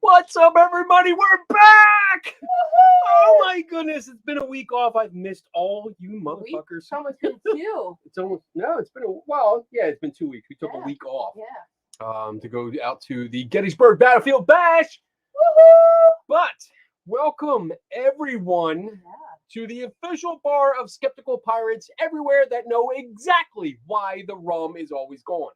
What's up, everybody? We're back! Woohoo! Oh my goodness, it's been a week off. I've missed all you motherfuckers. It's almost been two. It's been 2 weeks. We took a week off. Yeah. To go out to the Gettysburg Battlefield Bash. Woohoo! But welcome everyone to the official bar of skeptical pirates everywhere that know exactly why the rum is always gone.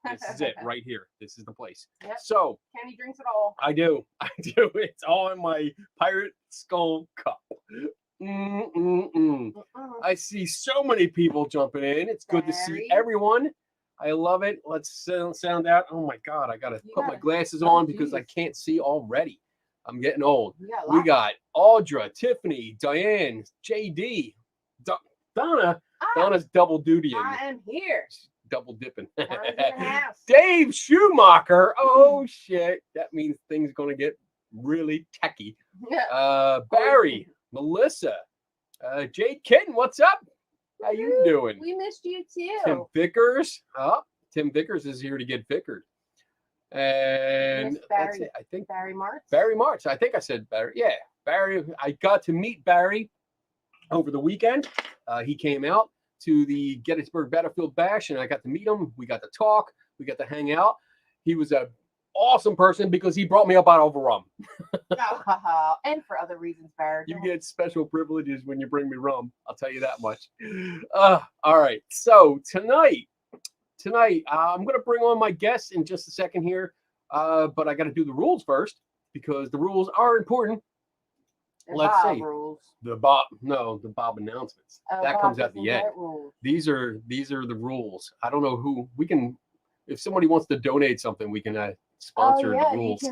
This is it right here. This is the place. Yep. So Kenny drinks it all. I do. It's all in my pirate skull cup. I see so many people jumping in. It's good to see everyone. I love it. Let's sound out. Oh my God, I gotta put my glasses on because I can't see already. I'm getting old. We got Audra, Tiffany, Diane, JD, Donna. Donna's double dutying. I am here. Double dipping. House. Dave Schumacher. Oh shit. That means things gonna get really techie. Barry, Melissa, Jade Kitten, what's up? How you doing? We missed you too. Tim Vickers. Tim Vickers is here to get vickered. And that's it. I think Barry March. Barry March. I think I said Barry. Yeah, Barry. I got to meet Barry over the weekend. He came out to the Gettysburg Battlefield Bash, and I got to meet him. We got to talk. We got to hang out. He was an awesome person because he brought me a bottle of rum. And for other reasons, Barry. You get special privileges when you bring me rum. I'll tell you that much. All right. So tonight, I'm going to bring on my guests in just a second here, but I got to do the rules first because the rules are important. Let's see. Rules. The Bob announcements. That Bob comes at the end. Rules. These are the rules. I don't know who we can. If somebody wants to donate something, we can sponsor the rules.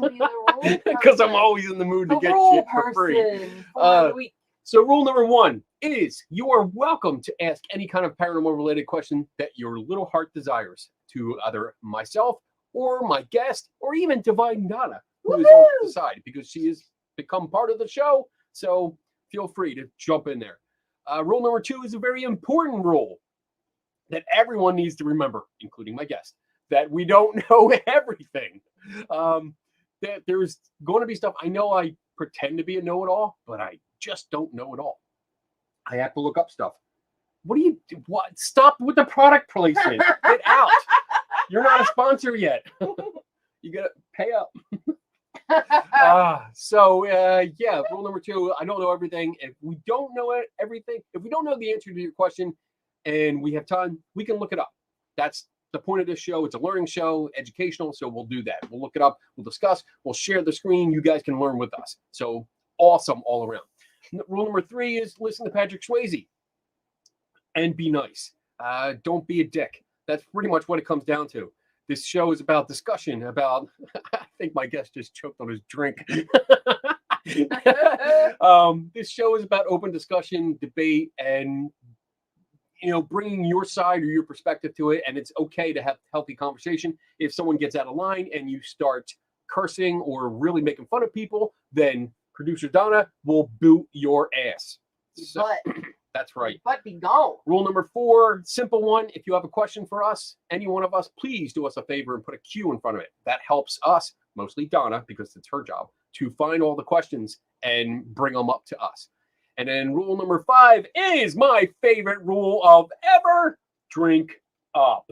Because I'm always in the mood to get shit for free. So rule number 1 is you are welcome to ask any kind of paranormal related question that your little heart desires to either myself or my guest or even Divine Donna, who is on the side because she has become part of the show. So feel free to jump in there. Rule number 2 is a very important rule that everyone needs to remember, including my guest, that we don't know everything. That there's going to be stuff. I know I pretend to be a know-it-all, but I just don't know it all. I have to look up stuff. What do you do? What? Stop with the product placement. Get out. You're not a sponsor yet. You got to pay up. Rule number 2, I don't know everything. If we don't know everything, if we don't know the answer to your question and we have time, we can look it up. That's the point of this show. It's a learning show, educational, so we'll do that. We'll look it up, we'll discuss, we'll share the screen. You guys can learn with us. So awesome all around. Rule number 3 is listen to Patrick Swayze and be nice. Don't be a dick. That's pretty much what it comes down to. This show is about discussion, about, I think my guest just choked on his drink. This show is about open discussion, debate, and, bringing your side or your perspective to it. And it's okay to have healthy conversation. If someone gets out of line and you start cursing or really making fun of people, then producer Donna will boot your ass. That's right. But be gone. Rule number 4, simple one. If you have a question for us, any one of us, please do us a favor and put a Q in front of it. That helps us, mostly Donna, because it's her job, to find all the questions and bring them up to us. And then rule number 5 is my favorite rule of ever. Drink up.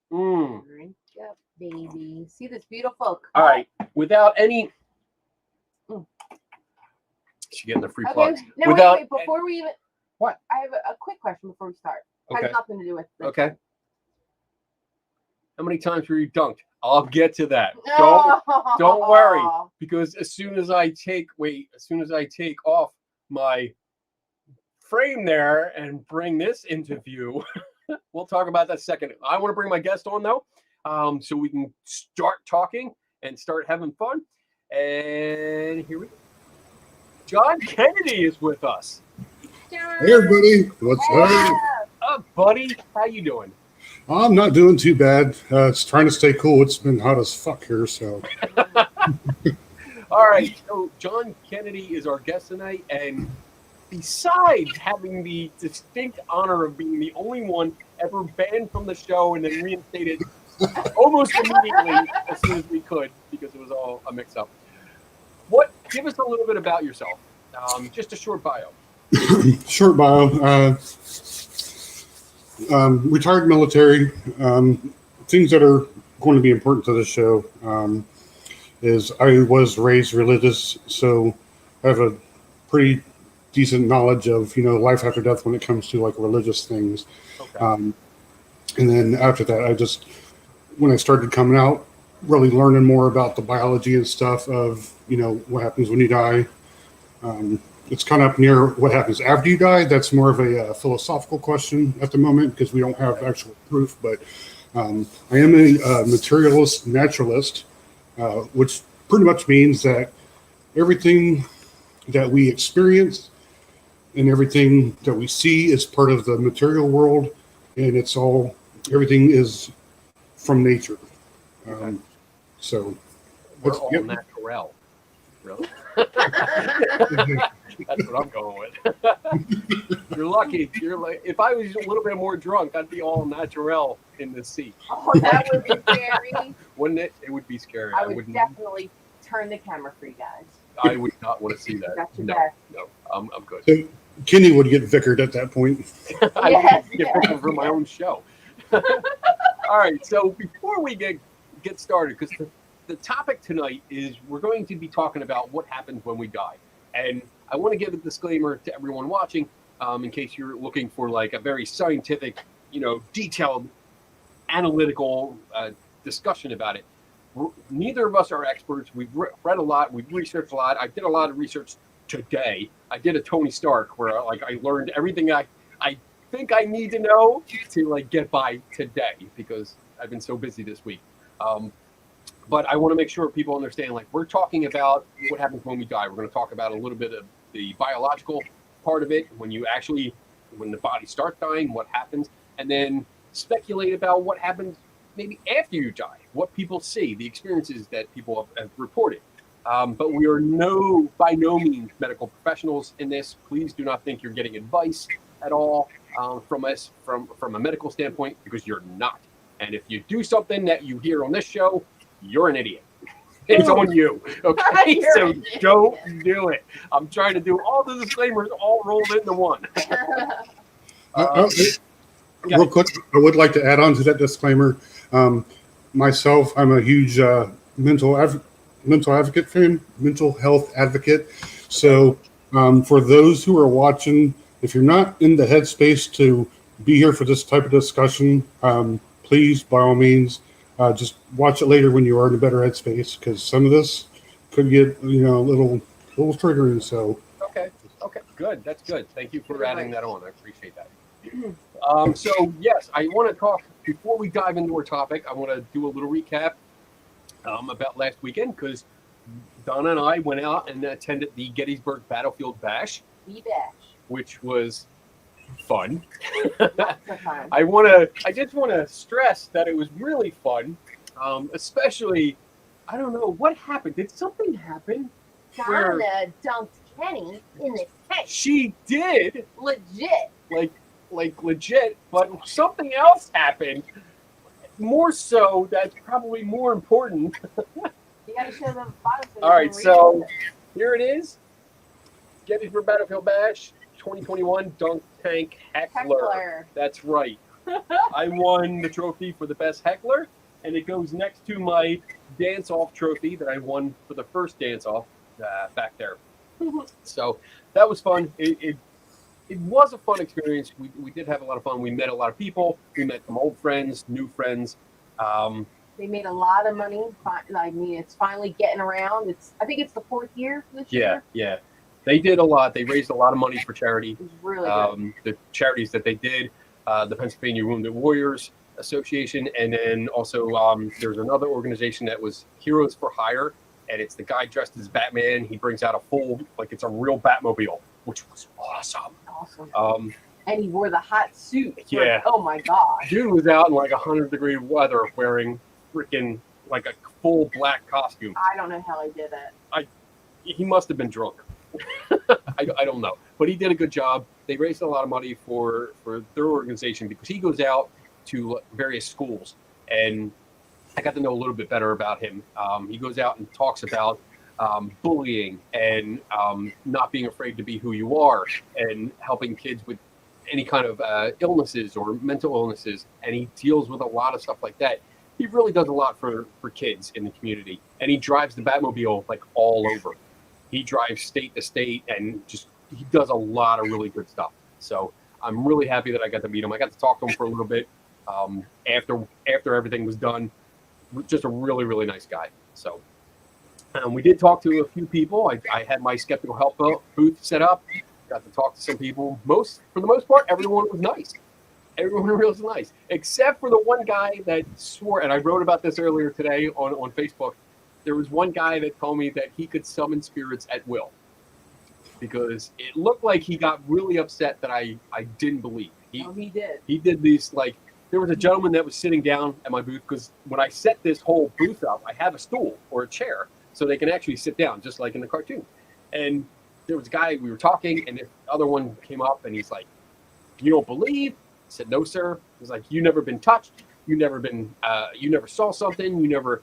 Drink up, baby. See this beautiful cup? All right. Without any... She's getting the free plugs. No, wait. Before we even... What? I have a quick question before we start. Has nothing to do with this. Okay. How many times were you dunked? I'll get to that. Don't worry, because as soon as I take off my frame there and bring this into view, we'll talk about that second. I want to bring my guest on though, so we can start talking and start having fun. And here we go. John Kennedy is with us. Hey everybody, what's up? Buddy? How you doing? I'm not doing too bad. It's trying to stay cool. It's been hot as fuck here, so. All right, so John Kennedy is our guest tonight, and besides having the distinct honor of being the only one ever banned from the show and then reinstated almost immediately as soon as we could, because it was all a mix-up. give us a little bit about yourself. Just a short bio. Short bio. Retired military. Things that are going to be important to the show is I was raised religious, so I have a pretty decent knowledge of life after death when it comes to like religious things. Okay. And then after that, when I started coming out, really learning more about the biology and stuff of what happens when you die. It's kind of up near what happens after you die. That's more of a philosophical question at the moment because we don't have actual proof. But I am a materialist naturalist, which pretty much means that everything that we experience and everything that we see is part of the material world, and everything is from nature. So we're all natural. Really? That's what I'm going with. You're lucky. If I was a little bit more drunk, I'd be all natural in the seat. Oh, that would be scary. Wouldn't it? It would be scary. I would definitely turn the camera for you guys. I would not want to see that. No, I'm good. So Kenny would get vicared at that point. I would get vicared for my own show. All right. So before we get started, because the topic tonight is we're going to be talking about what happens when we die. And I want to give a disclaimer to everyone watching, in case you're looking for like a very scientific, detailed, analytical discussion about it. Neither of us are experts. We've read a lot. We've researched a lot. I did a lot of research today. I did a Tony Stark where I learned everything I think I need to know to get by today because I've been so busy this week. But I want to make sure people understand, we're talking about what happens when we die. We're going to talk about a little bit of the biological part of it, when the body starts dying, what happens, and then speculate about what happens maybe after you die, what people see, the experiences that people have reported. But we are by no means medical professionals in this. Please do not think you're getting advice at all from us from a medical standpoint, because you're not. And if you do something that you hear on this show, you're an idiot. It's on you. Okay, so don't do it. I'm trying to do all the disclaimers all rolled into one. Real quick, I would like to add on to that disclaimer. Myself, I'm a huge mental health advocate. So for those who are watching, if you're not in the headspace to be here for this type of discussion, please, by all means, just watch it later when you are in a better headspace, because some of this could get a little triggering. So okay, good. That's good. Thank you for adding that on. I appreciate that. So yes, I want to talk before we dive into our topic. I want to do a little recap about last weekend, because Donna and I went out and attended the Gettysburg Battlefield Bash, which was fun. I just want to stress that it was really fun, especially, I don't know what happened. Did something happen? Donna dumped Kenny in the tank. She did. Legit. Like legit, but something else happened. More so, that's probably more important. You gotta show them photos. All right, so here it is. Gettysburg Battlefield Bash 2021 Dunk Tank Heckler. That's right. I won the trophy for the best heckler, and it goes next to my dance-off trophy that I won for the first dance-off back there. So that was fun. It was a fun experience. We did have a lot of fun. We met a lot of people. We met some old friends, new friends. They made a lot of money. It's finally getting around. I think it's the 4th year this year. Yeah. They did a lot. They raised a lot of money for charity. It was really good. The charities that they did, the Pennsylvania Wounded Warriors Association, and then also there's another organization that was Heroes for Hire, and it's the guy dressed as Batman. He brings out a full, it's a real Batmobile, which was awesome. And he wore the hot suit. Yeah. Oh my gosh. Dude was out in 100-degree weather wearing freaking a full black costume. I don't know how he did it. He must have been drunk. I don't know, but he did a good job. They raised a lot of money for their organization, because he goes out to various schools, and I got to know a little bit better about him. He goes out and talks about bullying and not being afraid to be who you are, and helping kids with any kind of illnesses or mental illnesses. And he deals with a lot of stuff like that. He really does a lot for kids in the community. And he drives the Batmobile like all over. He drives state to state and just he does a lot of really good stuff. So I'm really happy that I got to meet him. I got to talk to him for a little bit after everything was done. Just a really, really nice guy. So we did talk to a few people. I had my Skeptical Help booth set up. Got to talk to some people. For the most part, everyone was nice. Everyone was nice, except for the one guy that swore, and I wrote about this earlier today on Facebook. There was one guy that told me that he could summon spirits at will, because it looked like he got really upset that I didn't believe. He did. He did these, like, there was a gentleman that was sitting down at my booth, because when I set this whole booth up, I have a stool or a chair so they can actually sit down, just like in the cartoon. And there was a guy, we were talking, and the other one came up, and he's like, "You don't believe?" I said, "No, sir." He's like, "You never been touched? You never saw something? You never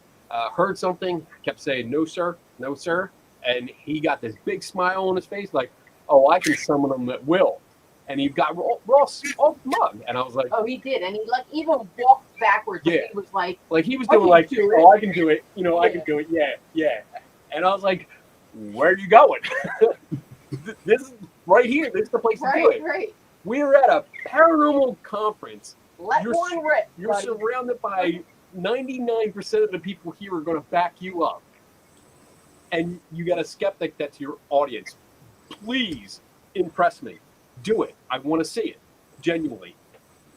heard something?" I kept saying, "No, sir. No, sir." And he got this big smile on his face, like, "Oh, I can summon them at will." And he got Ross off the mug. And I was like, "Oh, he did." And he like even walked backwards. Yeah. He was like he was doing like, "Oh, I can do it. You know, I can do it. Yeah, yeah." And I was like, "Where are you going?" This is right here. This is the place to do it. Right. We're at a paranormal conference. Let one rip. You're surrounded by 99% of the people here are going to back you up. And you got a skeptic that's your audience. Please impress me. Do it. I want to see it. Genuinely.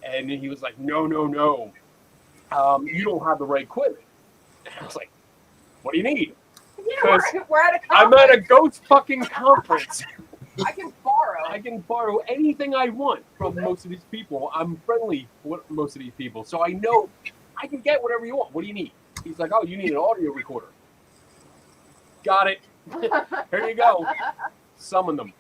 And he was like, no. You don't have the right equipment. And I was like, what do you need? Yeah, we're at a conference. I'm at a ghost fucking conference. I can borrow anything I want from most of these people. I'm friendly with most of these people. So I know I can get whatever you want. What do you need? He's like, "Oh, you need an audio recorder." Got it. Here you go. Summon them.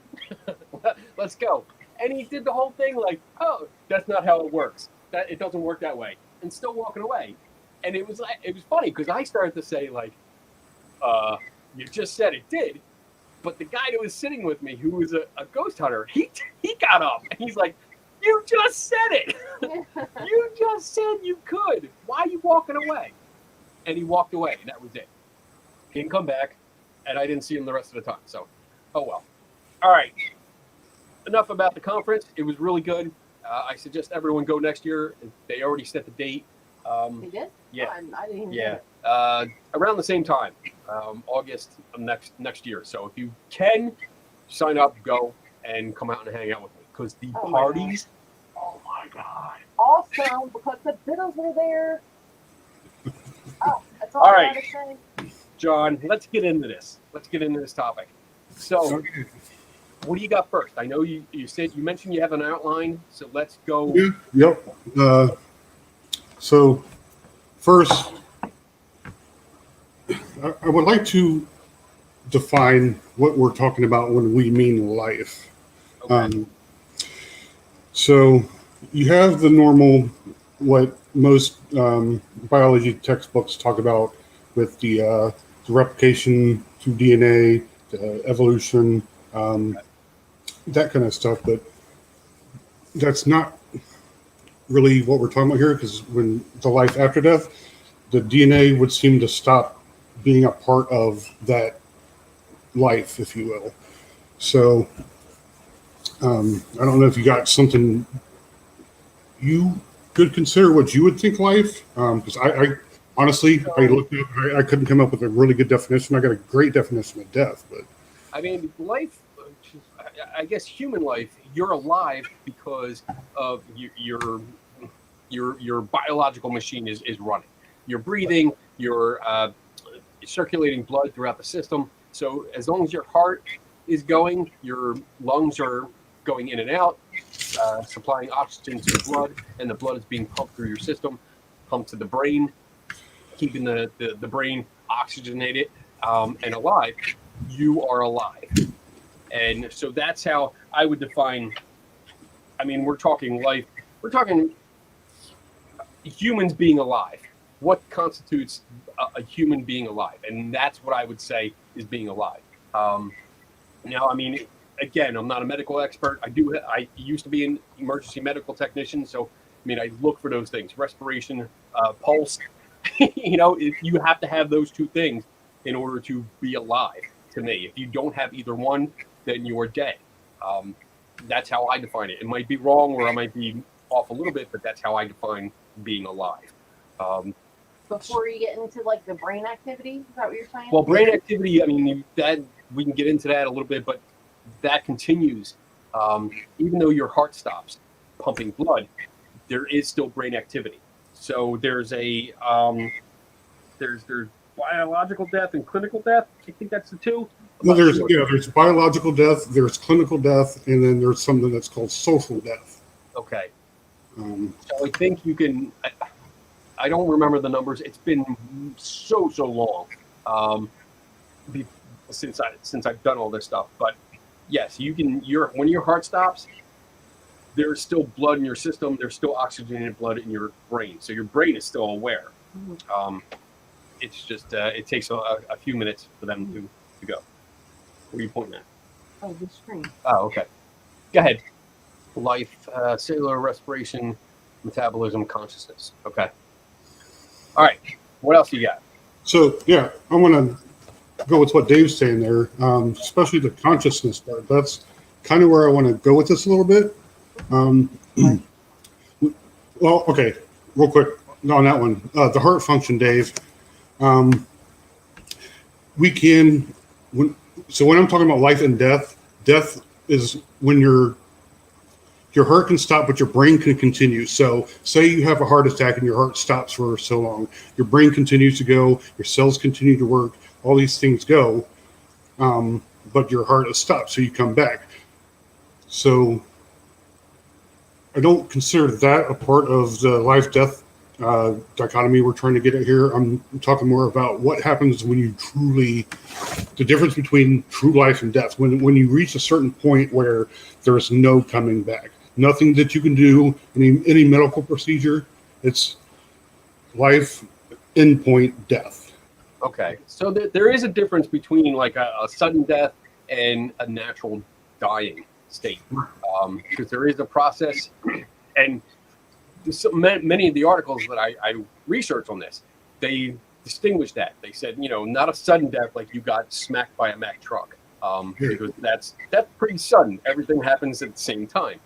Let's go. And he did the whole thing like, "Oh, that's not how it works. It doesn't work that way." And still walking away. And it was funny because I started to say like, "You just said it did." But the guy that was sitting with me, who was a ghost hunter, he got up and he's like, "You just said it. You just said you could. Why are you walking away?" And he walked away, and that was it. He didn't come back, and I didn't see him the rest of the time. So, oh well. All right. Enough about the conference. It was really good. I suggest everyone go next year. They already set the date. They did? Yeah. Oh, I didn't even know. Around the same time, August of next year. So if you can, sign up, go, and come out and hang out with me. Because the parties, oh my God. Also, because the Beatles were there. Oh, that's all right. I gotta say. John, let's get into this. Let's get into this topic. So, what do you got first? I know you mentioned you have an outline, so let's go. Yeah, yep. So, first, I would like to define what we're talking about when we mean life. Okay. So, you have the normal, what most biology textbooks talk about with the replication through DNA, the evolution, that kind of stuff. But that's not really what we're talking about here, because when the life after death, the DNA would seem to stop being a part of that life, if you will. So I don't know if you got something you could consider what you would think life, because I honestly, I looked up, I couldn't come up with a really good definition. I got a great definition of death, but I mean, life, I guess human life, you're alive because of your biological machine is running. You're breathing, you're circulating blood throughout the system. So as long as your heart is going, your lungs are going in and out, supplying oxygen to the blood, and the blood is being pumped through your system, pumped to the brain, keeping the brain oxygenated and alive. You are alive. And so that's how I would define, I mean, we're talking life, we're talking humans being alive. What constitutes a human being alive, and that's what I would say is being alive. Now, I mean, again, I'm not a medical expert. I used to be an emergency medical technician, so I mean, I look for those things: respiration, pulse. If you have to have those two things in order to be alive. To me, if you don't have either one, then you are dead. That's how I define it. It might be wrong, or I might be off a little bit, but that's how I define being alive. Before you get into like the brain activity, is that what you're saying? Well, brain activity, I mean, that we can get into that a little bit, but that continues. Even though your heart stops pumping blood, there is still brain activity. So there's there's biological death and clinical death. I think that's the two. Well, there's biological death, there's clinical death, and then there's something that's called social death. Okay. So I think you can. I don't remember the numbers. It's been so long since I've done all this stuff. But yes, you can. When your heart stops, there's still blood in your system. There's still oxygenated blood in your brain, so your brain is still aware. It's just it takes a few minutes for them to go. What are you pointing at? Oh, the screen. Oh, okay. Go ahead. Life, cellular respiration, metabolism, consciousness. Okay. All right. What else you got? So yeah, I want to go with what Dave's saying there, especially the consciousness part. That's kind of where I want to go with this a little bit. Well, okay, real quick on that one. The heart function, Dave. When I'm talking about life and death, death is when your heart can stop, but your brain can continue. So say you have a heart attack and your heart stops for so long, your brain continues to go, your cells continue to work, all these things go, but your heart has stopped, so you come back. So I don't consider that a part of the life-death dichotomy we're trying to get at here. I'm talking more about what happens when you the difference between true life and death, when you reach a certain point where there's no coming back, nothing that you can do, any medical procedure, it's life, endpoint, death. Okay, so there is a difference between like a sudden death and a natural dying state, because there is a process, and many of the articles that I researched on this, they distinguished that. They said, not a sudden death like you got smacked by a Mack truck, because that's pretty sudden. Everything happens at the same time,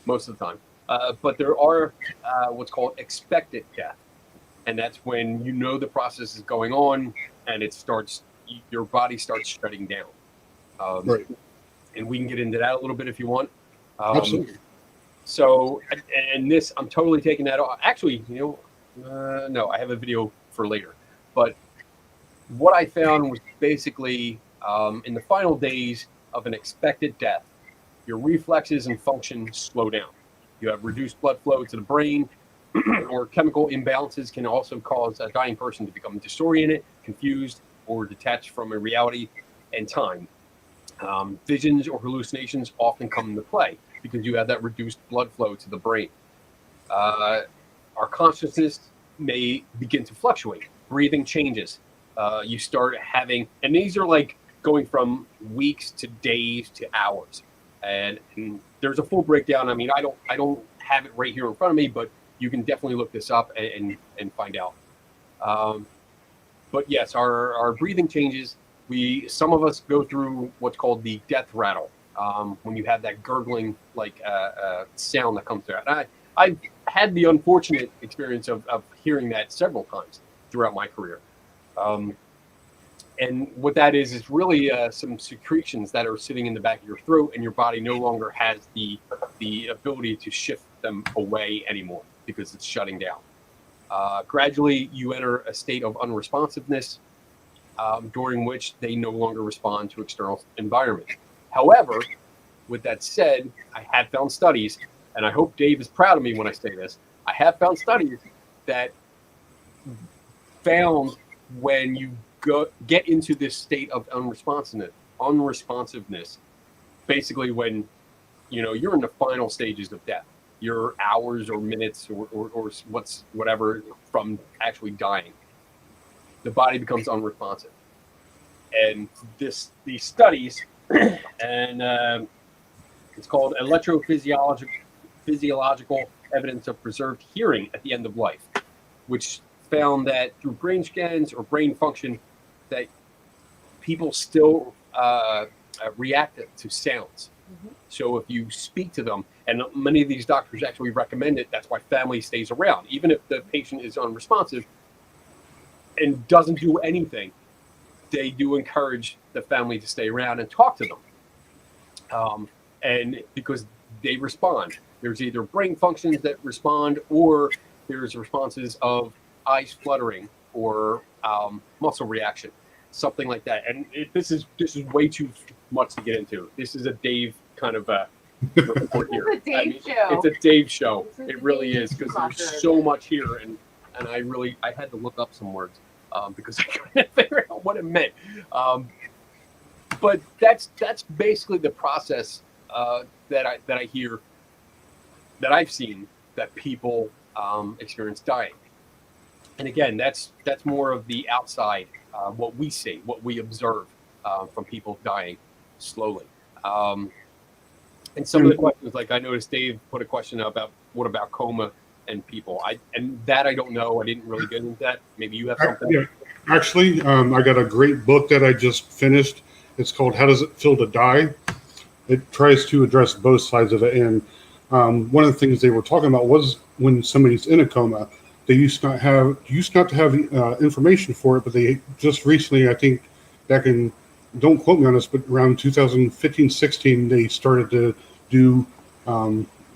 most of the time. But there are what's called expected death, and that's when the process is going on and your body starts shutting down. Right. And we can get into that a little bit if you want. Absolutely. So, and this, I'm totally taking that off. Actually, no, I have a video for later. But what I found was basically in the final days of an expected death, your reflexes and function slow down. You have reduced blood flow to the brain, or chemical imbalances can also cause a dying person to become disoriented, confused, or detached from a reality and time. Visions or hallucinations often come into play because you have that reduced blood flow to the brain. Our consciousness may begin to fluctuate. Breathing changes. You start having, and these are like going from weeks to days to hours. And there's a full breakdown. I mean, I don't have it right here in front of me, but you can definitely look this up and find out. But yes, our breathing changes. Some of us go through what's called the death rattle, when you have that gurgling like sound that comes through. And I've had the unfortunate experience of hearing that several times throughout my career. And what that is really some secretions that are sitting in the back of your throat, and your body no longer has the ability to shift them away anymore because it's shutting down. Gradually, you enter a state of unresponsiveness, during which they no longer respond to external environment. However, with that said, I have found studies, and I hope Dave is proud of me when I say this, I have found studies that found when you get into this state of unresponsiveness, basically when you're in the final stages of death, you're hours or minutes or whatever from actually dying. the body becomes unresponsive. And these studies, and it's called electrophysiological evidence of preserved hearing at the end of life, which found that through brain scans or brain function that people still react to sounds. So if you speak to them, and many of these doctors actually recommend it, that's why family stays around. Even if the patient is unresponsive and doesn't do anything, they do encourage the family to stay around and talk to them. And because they respond, there's either brain functions that respond, or there's responses of eyes fluttering or muscle reaction, something like that. And this is way too much to get into. This is a Dave kind of report here. It's a Dave show. It's a Dave show. It really is, because there's so much here, and I had to look up some words because I couldn't figure out what it meant. But that's basically the process that I hear, that I've seen, that people experience dying. And again, that's more of the outside, what we see, what we observe from people dying slowly. And some of the questions, like I noticed Dave put a question about what about coma and people. I don't know. I didn't really get into that. Maybe you have something. Yeah. Actually, I got a great book that I just finished. It's called "How Does It Feel to Die?" It tries to address both sides of it. And one of the things they were talking about was when somebody's in a coma, they used not to have information for it, but they just recently, I think, back in, don't quote me on this, but around 2015, 16, they started to do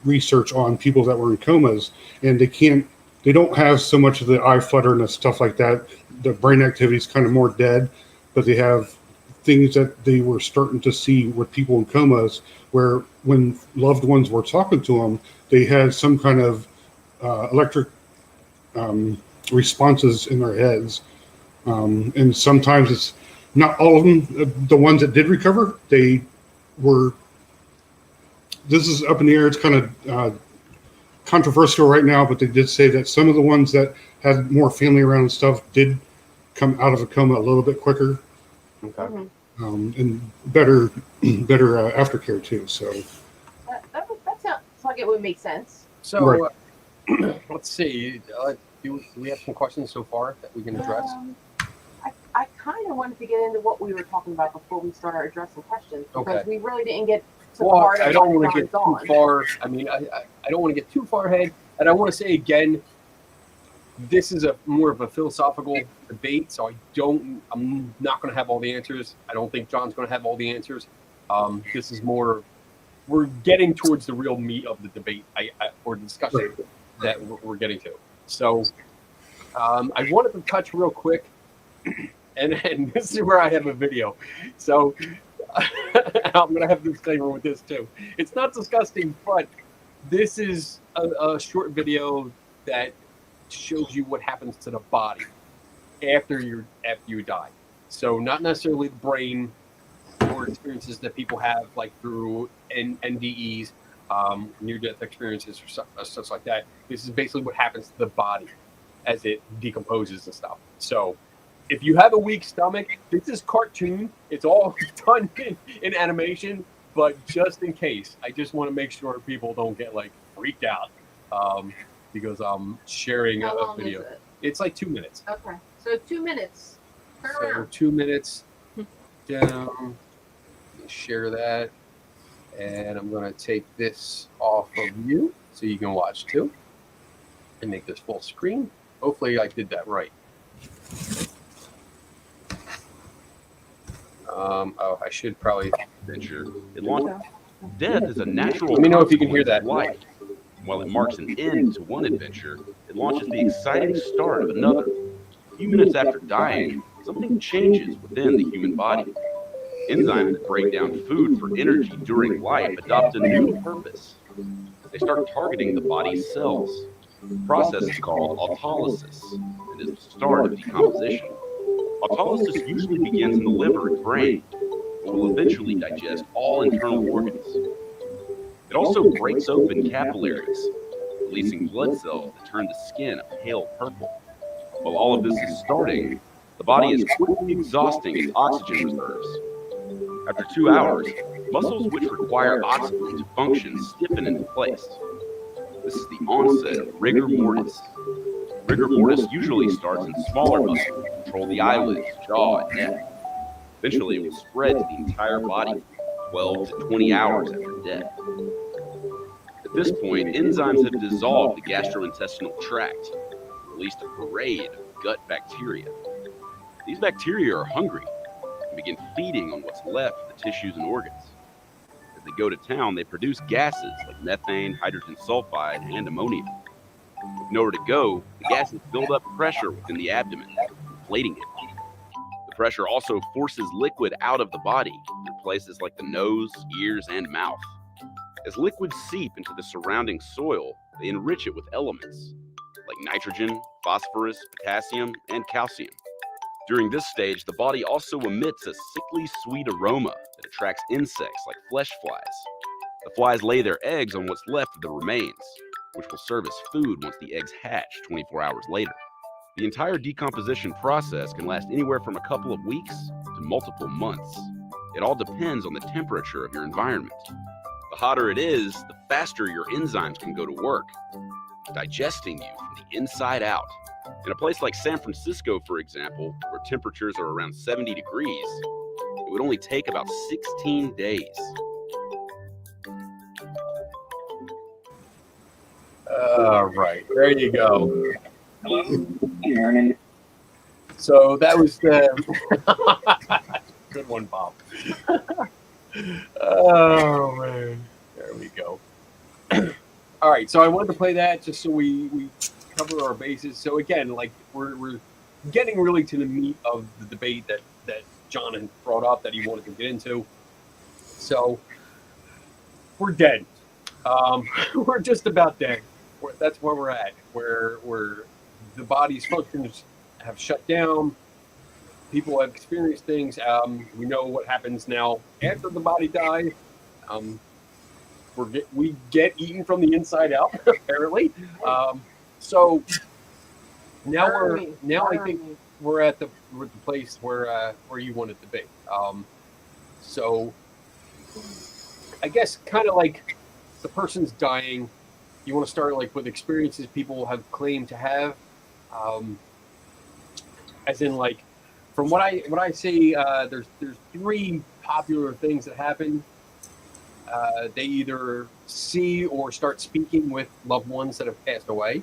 research on people that were in comas, and they don't have so much of the eye flutter and stuff like that. The brain activity is kind of more dead, but they have things that they were starting to see with people in comas, where when loved ones were talking to them, they had some kind of electric responses in their heads. And sometimes it's not all of them. The ones that did recover, this is up in the air. It's kind of controversial right now, but they did say that some of the ones that had more family around and stuff did come out of a coma a little bit quicker. Okay. And better aftercare too. So that sounds like it would make sense. So right. Let's see. Do we have some questions so far that we can address? I kind of wanted to get into what we were talking about before we started addressing questions, because we really didn't get to the heart of I don't want to get too far. I mean, I don't want to get too far ahead, and I want to say again, this is more of a philosophical debate, so I'm not going to have all the answers. I don't think John's going to have all the answers. This is more, we're getting towards the real meat of the debate or discussion that we're getting to. So I wanted to touch real quick, and this is where I have a video. So I'm going to have a disclaimer with this too. It's not disgusting, but this is a short video that shows you what happens to the body after you die. So not necessarily the brain or experiences that people have like through NDEs, near-death experiences or stuff like that. This is basically what happens to the body as it decomposes and stuff. So if you have a weak stomach, this is cartoon. It's all done in animation, but just in case, I just want to make sure people don't get like freaked out. Because I'm sharing How a long video. Is it? It's like 2 minutes. Okay, so 2 minutes. Turn around. 2 minutes down. Share that, and I'm going to take this off of you so you can watch too, and make this full screen. Hopefully, I did that right. I should probably. Adventure. Death is a natural. Let me know if you can hear that. Life. While it marks an end to one adventure, it launches the exciting start of another. A few minutes after dying, something changes within the human body. Enzymes that break down food for energy during life adopt a new purpose. They start targeting the body's cells. The process is called autolysis and is the start of decomposition. Autolysis usually begins in the liver and brain, but will eventually digest all internal organs. It also breaks open capillaries, releasing blood cells that turn the skin a pale purple. While all of this is starting, the body is quickly exhausting its oxygen reserves. After 2 hours, muscles which require oxygen to function stiffen into place. This is the onset of rigor mortis. Rigor mortis usually starts in smaller muscles that control the eyelids, jaw, and neck. Eventually, it will spread to the entire body, 12 to 20 hours after death. At this point, enzymes have dissolved the gastrointestinal tract and released a parade of gut bacteria. These bacteria are hungry and begin feeding on what's left of the tissues and organs. As they go to town, they produce gases like methane, hydrogen sulfide, and ammonia. With nowhere to go, the gases build up pressure within the abdomen, inflating it. The pressure also forces liquid out of the body through places like the nose, ears, and mouth. As liquids seep into the surrounding soil, they enrich it with elements like nitrogen, phosphorus, potassium, and calcium. During this stage, the body also emits a sickly sweet aroma that attracts insects like flesh flies. The flies lay their eggs on what's left of the remains, which will serve as food once the eggs hatch 24 hours later. The entire decomposition process can last anywhere from a couple of weeks to multiple months. It all depends on the temperature of your environment. The hotter it is, the faster your enzymes can go to work, digesting you from the inside out. In a place like San Francisco, for example, where temperatures are around 70 degrees, it would only take about 16 days. All right, there you go. Hello. So that was the good one, Bob. Oh man, there we go. All right, so I wanted to play that just so we cover our bases. So again, like we're getting really to the meat of the debate that John had brought up that he wanted to get into. So we're dead. We're just about dead. That's where we're at. Where the body's functions have shut down. People have experienced things. We know what happens now after the body dies. We get eaten from the inside out, apparently. So now I think we're at the place where you wanted to be. So I guess kind of like the person's dying. You want to start like with experiences people have claimed to have, as in like from what I see, there's three popular things that happen. They either see or start speaking with loved ones that have passed away.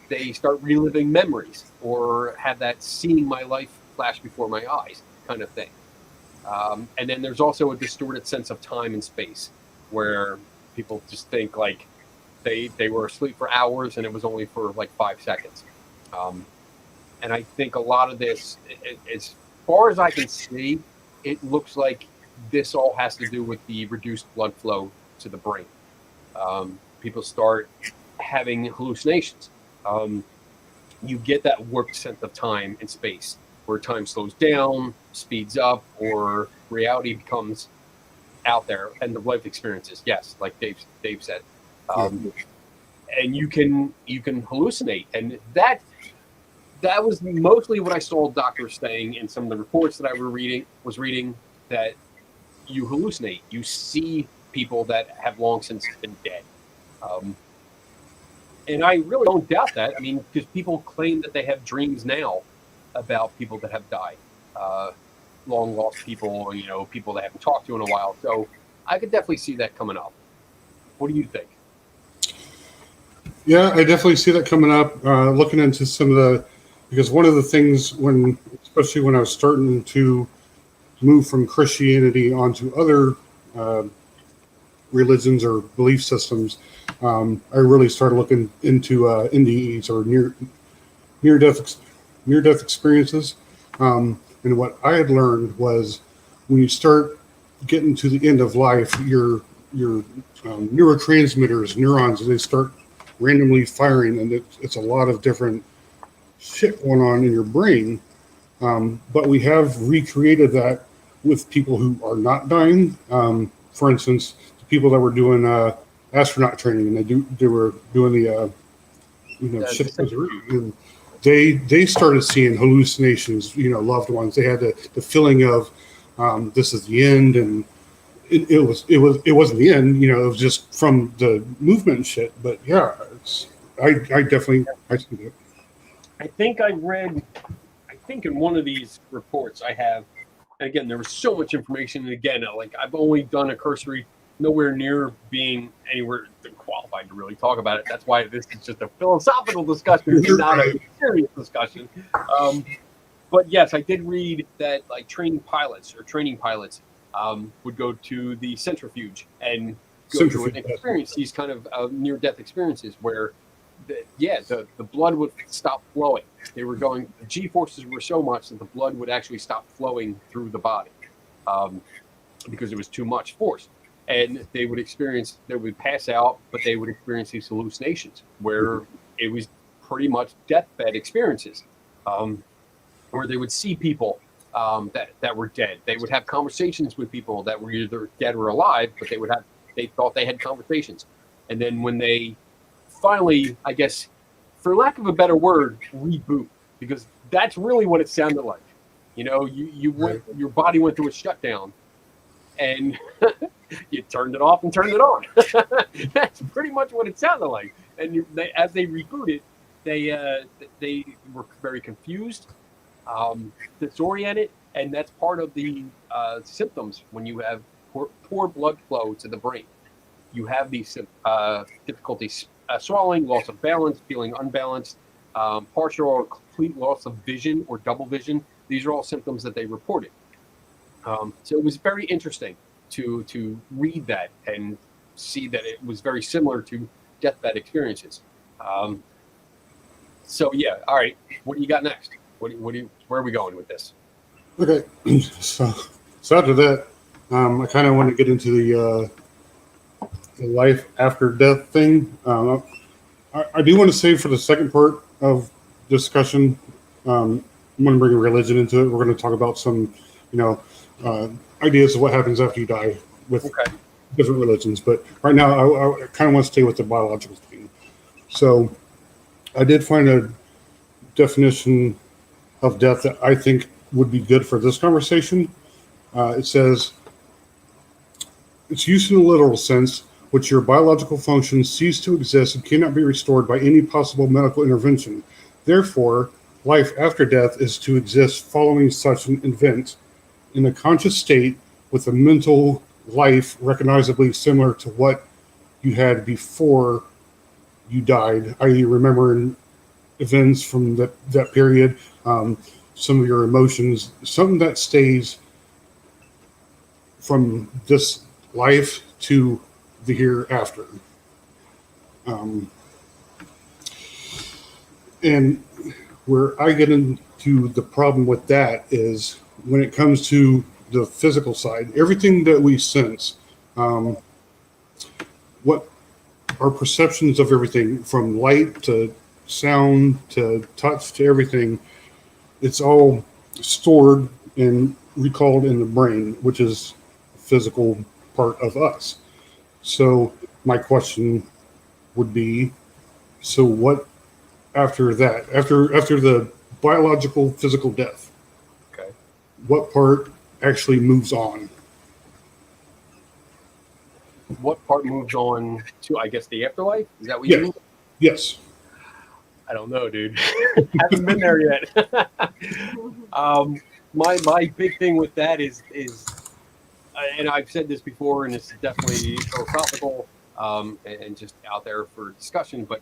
They start reliving memories or have that seeing my life flash before my eyes kind of thing. And then there's also a distorted sense of time and space where people just think like they were asleep for hours and it was only for like 5 seconds. And I think a lot of this, as far as I can see, it looks like this all has to do with the reduced blood flow to the brain. People start having hallucinations. You get that warped sense of time and space where time slows down, speeds up, or reality becomes out there, end of life experiences. Yes, like Dave said, and you can hallucinate, and that was mostly what I saw doctors saying in some of the reports that I was reading that you hallucinate, you see people that have long since been dead, and I really don't doubt that. I mean, because people claim that they have dreams now about people that have died. Long lost people, people they haven't talked to in a while. So I could definitely see that coming up. What do you think? Yeah, I definitely see that coming up. Looking into some of because one of the things especially when I was starting to move from Christianity onto other religions or belief systems, I really started looking into NDEs or near death experiences. And what I had learned was when you start getting to the end of life, your neurotransmitters, neurons, they start randomly firing, and it's a lot of different shit going on in your brain. But we have recreated that with people who are not dying. For instance, the people that were doing astronaut training, and they were doing the shit, and they started seeing hallucinations. Loved ones. They had the feeling of this is the end, and it wasn't the end. It was just from the movement and shit. But yeah, I definitely I see that. I think I read. I think in one of these reports I have, and again, there was so much information. And again, like I've only done a cursory, nowhere near being anywhere qualified to really talk about it. That's why this is just a philosophical discussion and not a serious discussion. But yes, I did read that like training pilots would go to the centrifuge and go through and experience these kind of near-death experiences where the blood would stop flowing. The G-forces were so much that the blood would actually stop flowing through the body because it was too much force. And they would pass out, but they would experience these hallucinations where it was pretty much deathbed experiences, where they would see people that were dead. They would have conversations with people that were either dead or alive, but they thought they had conversations. And then when they finally, I guess, for lack of a better word, reboot, because that's really what it sounded like. Your body went through a shutdown, and you turned it off and turned it on. That's pretty much what it sounded like. And as they rebooted, they were very confused, disoriented, and that's part of the symptoms when you have poor blood flow to the brain. You have these difficulties swallowing, loss of balance, feeling unbalanced, partial or complete loss of vision or double vision. These are all symptoms that they reported. So it was very interesting to read that and see that it was very similar to deathbed experiences. So yeah, all right. What do you got next? Where are we going with this? Okay, so after that, I kind of want to get into the life after death thing. I do want to say for the second part of discussion, I'm going to bring religion into it. We're going to talk about some, ideas of what happens after you die with different religions. But right now, I kind of want to stay with the biological thing. So I did find a definition of death that I think would be good for this conversation. It says, it's used in a literal sense, which your biological functions cease to exist and cannot be restored by any possible medical intervention. Therefore, life after death is to exist following such an event in a conscious state with a mental life recognizably similar to what you had before you died, i.e. remembering events from that period, some of your emotions, something that stays from this life to the hereafter. And where I get into the problem with that is when it comes to the physical side, everything that we sense, what our perceptions of everything from light to sound to touch to everything, it's all stored and recalled in the brain, which is a physical part of us. So my question would be, so what after that, after the biological physical death, what part actually moves on? What part moves on to, I guess, the afterlife? Is that what you mean? Yes. I don't know, dude. Haven't been there yet. My big thing with that is, and I've said this before, and it's definitely philosophical and just out there for discussion, but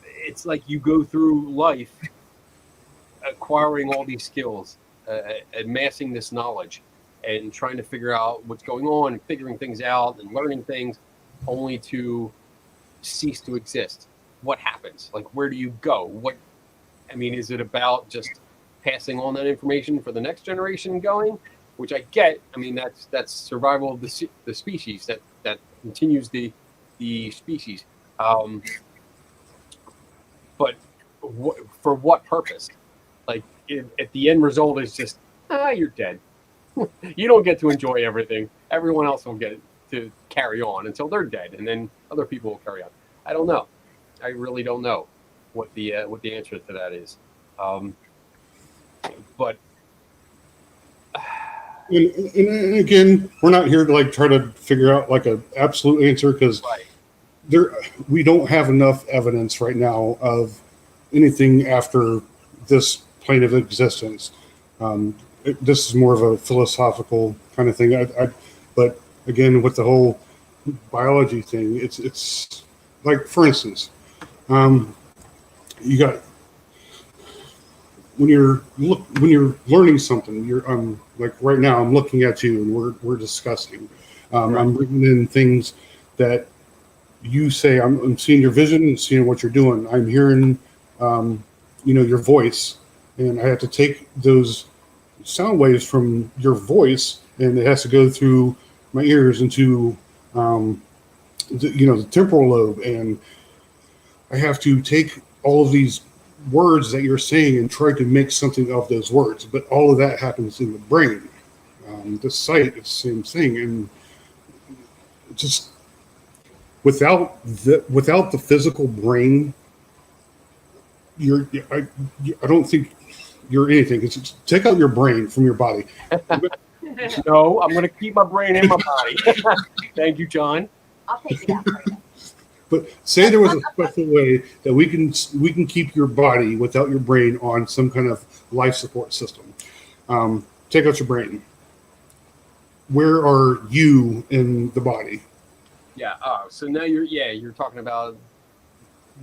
it's like you go through life acquiring all these skills, amassing this knowledge, and trying to figure out what's going on, and figuring things out, and learning things, only to cease to exist. What happens? Like, where do you go? Is it about just passing on that information for the next generation going? Which I get. I mean, that's survival of the species. That continues the species. But for what purpose? Like, if the end result is just, you're dead. You don't get to enjoy everything. Everyone else will get to carry on until they're dead, and then other people will carry on. I don't know. I really don't know. what the answer to that is. But and again, we're not here to like try to figure out like an absolute answer, because we don't have enough evidence right now of anything after this plane of existence. This is more of a philosophical kind of thing. But again, with the whole biology thing, it's like, for instance, you got when you're learning something, you're like right now I'm looking at you and we're discussing. I'm bringing in things that you say. I'm seeing your vision and seeing what you're doing. I'm hearing, your voice, and I have to take those sound waves from your voice, and it has to go through my ears into, the temporal lobe, and I have to take all of these words that you're saying and try to make something of those words. But all of that happens in the brain. The sight is the same thing, and just without the physical brain, I don't think you're anything. It's take out your brain from your body. No, I'm going to keep my brain in my body. Thank you, John. I'll take it out for you. But say there was a special way that we can keep your body without your brain on some kind of life support system. Take out your brain. Where are you in the body? Yeah. So now you're talking about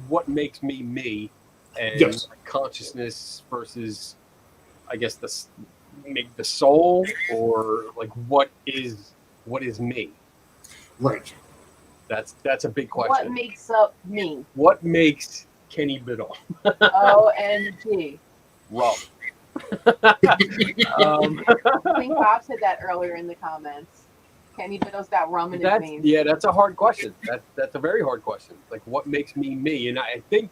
what makes me me, and Yes. consciousness versus, I guess, the soul, or like what is me? Right. That's a big question. What makes up me? What makes Kenny Biddle? OMG. Rum. Queen Pop said that earlier in the comments. Kenny Biddle's got rum in his veins. Yeah, that's a hard question. That's a very hard question. Like, what makes me me? And I think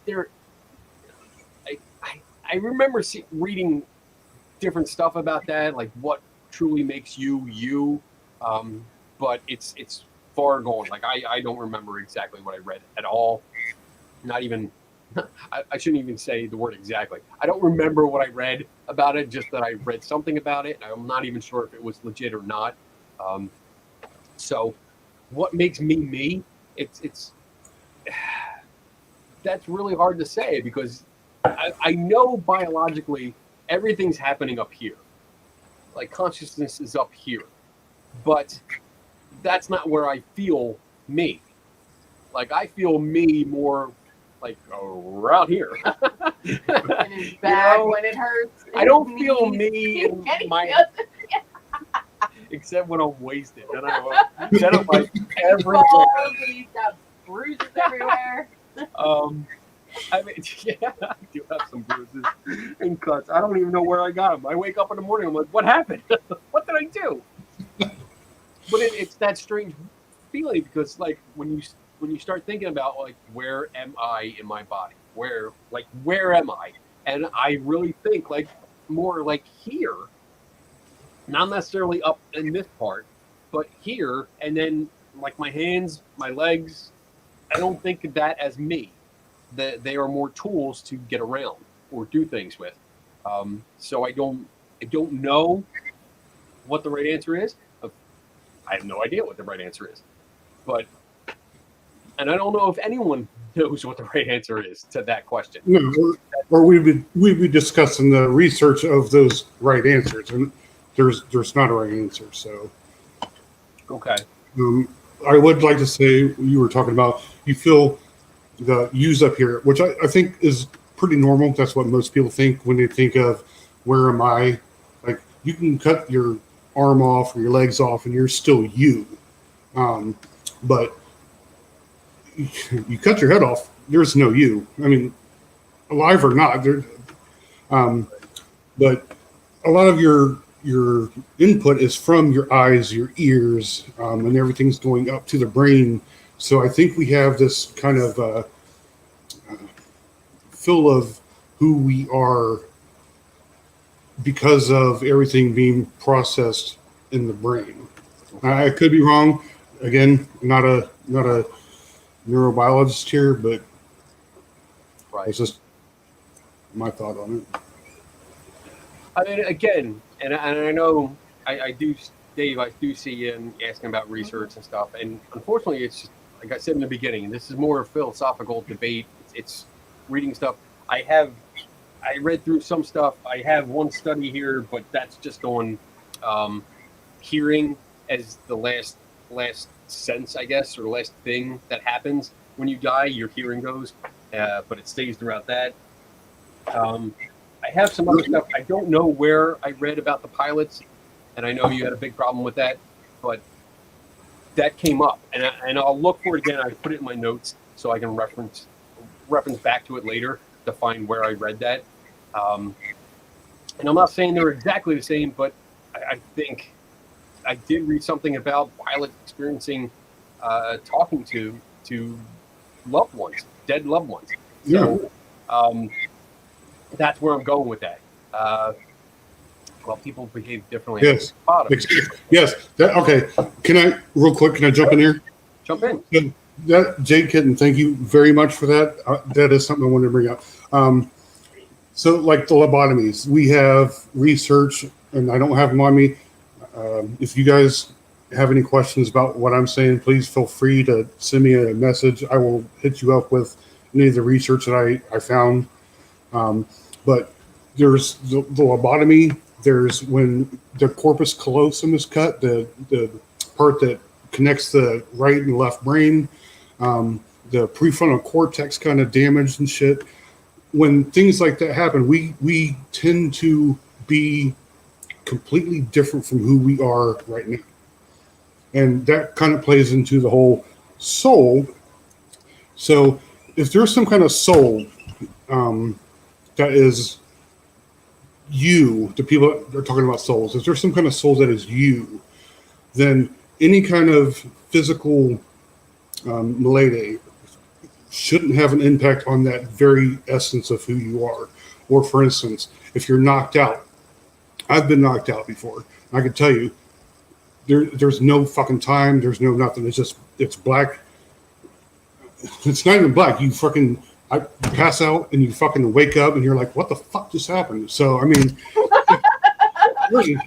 I remember reading different stuff about that, like what truly makes you you. But it's far gone. Like I don't remember exactly what I read at all. Not even. I shouldn't even say the word exactly. I don't remember what I read about it, just that I read something about it. I'm not even sure if it was legit or not. So what makes me me? It's that's really hard to say, because I know biologically everything's happening up here. Like consciousness is up here. But that's not where I feel me. Like I feel me more like around here. In his back when it hurts. I don't feel me in Kenny my feels it. except when I'm wasted. Then I'm like everywhere. He's got bruises everywhere. I mean, yeah, I do have some bruises and cuts. I don't even know where I got them. I wake up in the morning, I'm like, what happened? What did I do? But it's that strange feeling, because like when you start thinking about like, where am I in my body? Where am I? And I really think like more like here, not necessarily up in this part, but here, and then like my hands, my legs. I don't think of that as me. That they are more tools to get around or do things with. So I don't know what the right answer is. I have no idea what the right answer is, and I don't know if anyone knows what the right answer is to that question. No, or we'd be discussing the research of those right answers, and there's not a right answer. So, Okay. I would like to say, you were talking about, you feel the use up here, which I think is pretty normal. That's what most people think when they think of where am I. Like, you can cut your arm off or your legs off and you're still you. But you cut your head off, there's no you. I mean, alive or not. But a lot of your input is from your eyes, your ears, and everything's going up to the brain. So I think we have this kind of feel of who we are because of everything being processed in the brain. I could be wrong. Again, not a neurobiologist here, but Right. it's just my thought on it. I mean, again, and I know I do, Dave. I do see you asking about research and stuff, and unfortunately, it's just, like I said in the beginning. This is more a philosophical debate. It's reading stuff. I read through some stuff. I have one study here, but that's just on hearing as the last sense, I guess, or the last thing that happens when you die. Your hearing goes, but it stays throughout that. I have some other stuff. I don't know where I read about the pilots, and I know you had a big problem with that, but that came up, and I'll look for it again. I put it in my notes so I can reference back to it later to find where I read that. And I'm not saying they're exactly the same, but I think I did read something about pilots experiencing talking to loved ones, dead loved ones. So that's where I'm going with that. Well, people behave differently. Yes. Yes. Okay. Can I, real quick, can I jump in here? Jump in. Jade Kitten, thank you very much for that. That is something I wanted to bring up. So, like the lobotomies, we have research, and I don't have them on me. If you guys have any questions about what I'm saying, please feel free to send me a message. I will hit you up with any of the research that I found. But there's the lobotomy. There's when the corpus callosum is cut, the part that connects the right and left brain, the prefrontal cortex kind of damaged and shit. When things like that happen, we tend to be completely different from who we are right now. And that kind of plays into the whole soul. So if there's some kind of soul that is you, the people that are talking about souls, if there's some kind of soul that is you, then any kind of physical malady shouldn't have an impact on that very essence of who you are. Or for instance, if you're knocked out, I've been knocked out before. I can tell you, there's no fucking time. There's no nothing. It's black. It's not even black. I pass out and you fucking wake up and you're like, what the fuck just happened? So, I mean, really,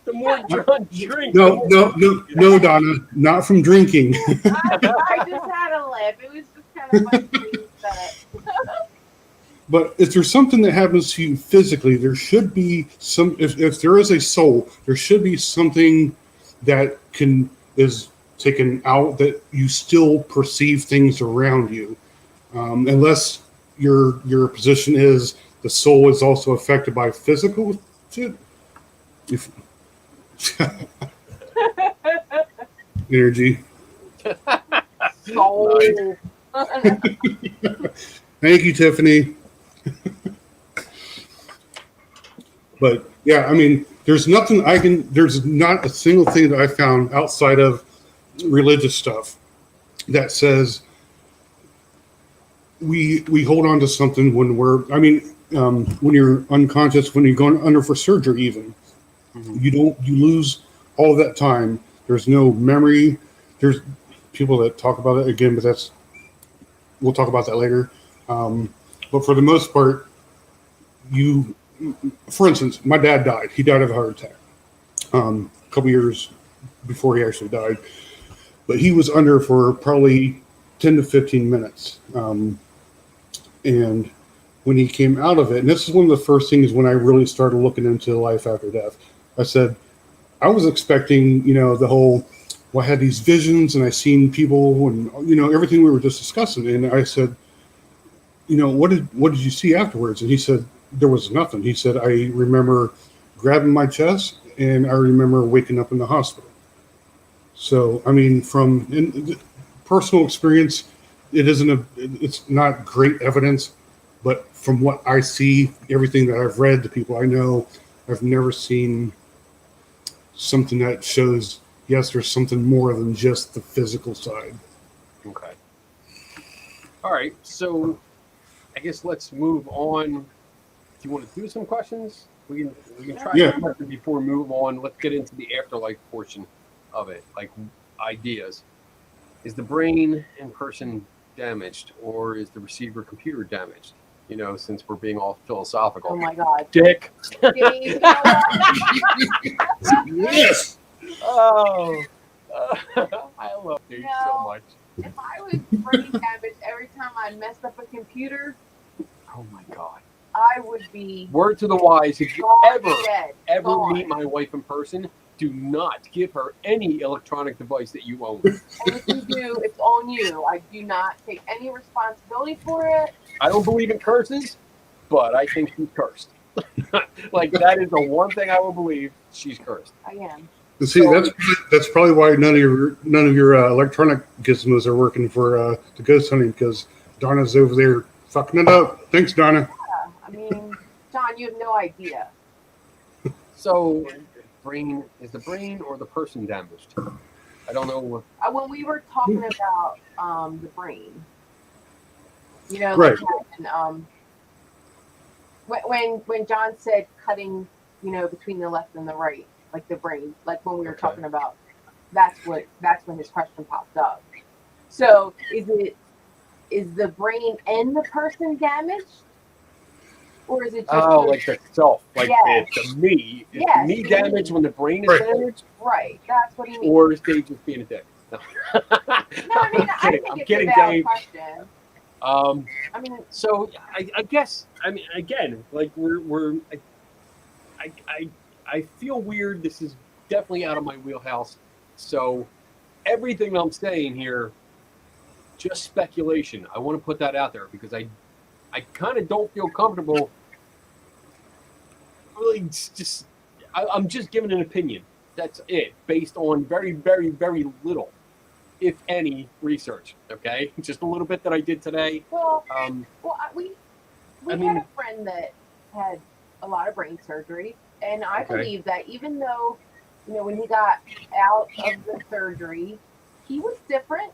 the more John drinks. No, Donna, not from drinking. I just had a lip. It was just kind of funny when you said it. But if there's something that happens to you physically, there should be some. If there is a soul, there should be something that is taken out that you still perceive things around you, unless your position is the soul is also affected by physical shit. Energy. Soul. Thank you, Tiffany. But yeah, I mean, there's not a single thing that I found outside of religious stuff that says we hold on to something when when you're unconscious, when you're going under for surgery, even you lose all of that time. There's no memory. There's people that talk about it again, but we'll talk about that later. But for the most part, for instance, my dad died. He died of a heart attack a couple years before he actually died. But he was under for probably 10 to 15 minutes. And when he came out of it, and this is one of the first things when I really started looking into life after death, I said, I was expecting, the whole, I had these visions and I seen people and, everything we were just discussing. And I said, what did you see afterwards? And he said, there was nothing. He said, I remember grabbing my chest and I remember waking up in the hospital. So, I mean, from personal experience, it's not great evidence, but from what I see, everything that I've read, the people I know, I've never seen something that shows, yes, there's something more than just the physical side. Okay. All right. So I guess let's move on. Do you want to do some questions? We can try something before we move on. Let's get into the afterlife portion of it, like ideas. Is the brain in person damaged, or is the receiver computer damaged? You know, since we're being all philosophical. Oh my God. Dick. Dave, you know what? Yes. Oh, I love Dave so No. much. If I was brain damaged every time I messed up a computer, Oh my God. I would be Word to the wise: if you gone, dead, ever gone. meet my wife in person, do not give her any electronic device that you own. And if you do, it's on you. I do not take any responsibility for it. I don't believe in curses, but I think she's cursed. Like that is the one thing I will believe. She's cursed. I am. And see, that's probably why none of your electronic gizmos are working for the ghost hunting, because Donna's over there fucking it up. Thanks, Donna. Yeah. I mean, John, you have no idea. So, brain is the brain or the person damaged? I don't know. When we were talking about the brain, you know, Right. like when John said cutting, you know, between the left and the right, like the brain, like when we were talking about, that's when his question popped up. So is the brain and the person damaged, or is it just like the self, like Yes. the me? Is Yes. the me damaged when the brain is Right. damaged, right? That's what he means. or is Dave just being a dick? No, No, I mean, I think I'm it's kidding, a valid Dave. question. I mean, So I guess again, like I feel weird. This is definitely out of my wheelhouse. So everything I'm saying here, just speculation. I want to put that out there because I kind of don't feel comfortable. Really, I'm just giving an opinion. That's it, based on very, very, very little, if any, research. Okay, just a little bit that I did today. well, we I had mean- a friend that had a lot of brain surgery, and I Okay. believe that even though, you know, when he got out of the surgery, he was different.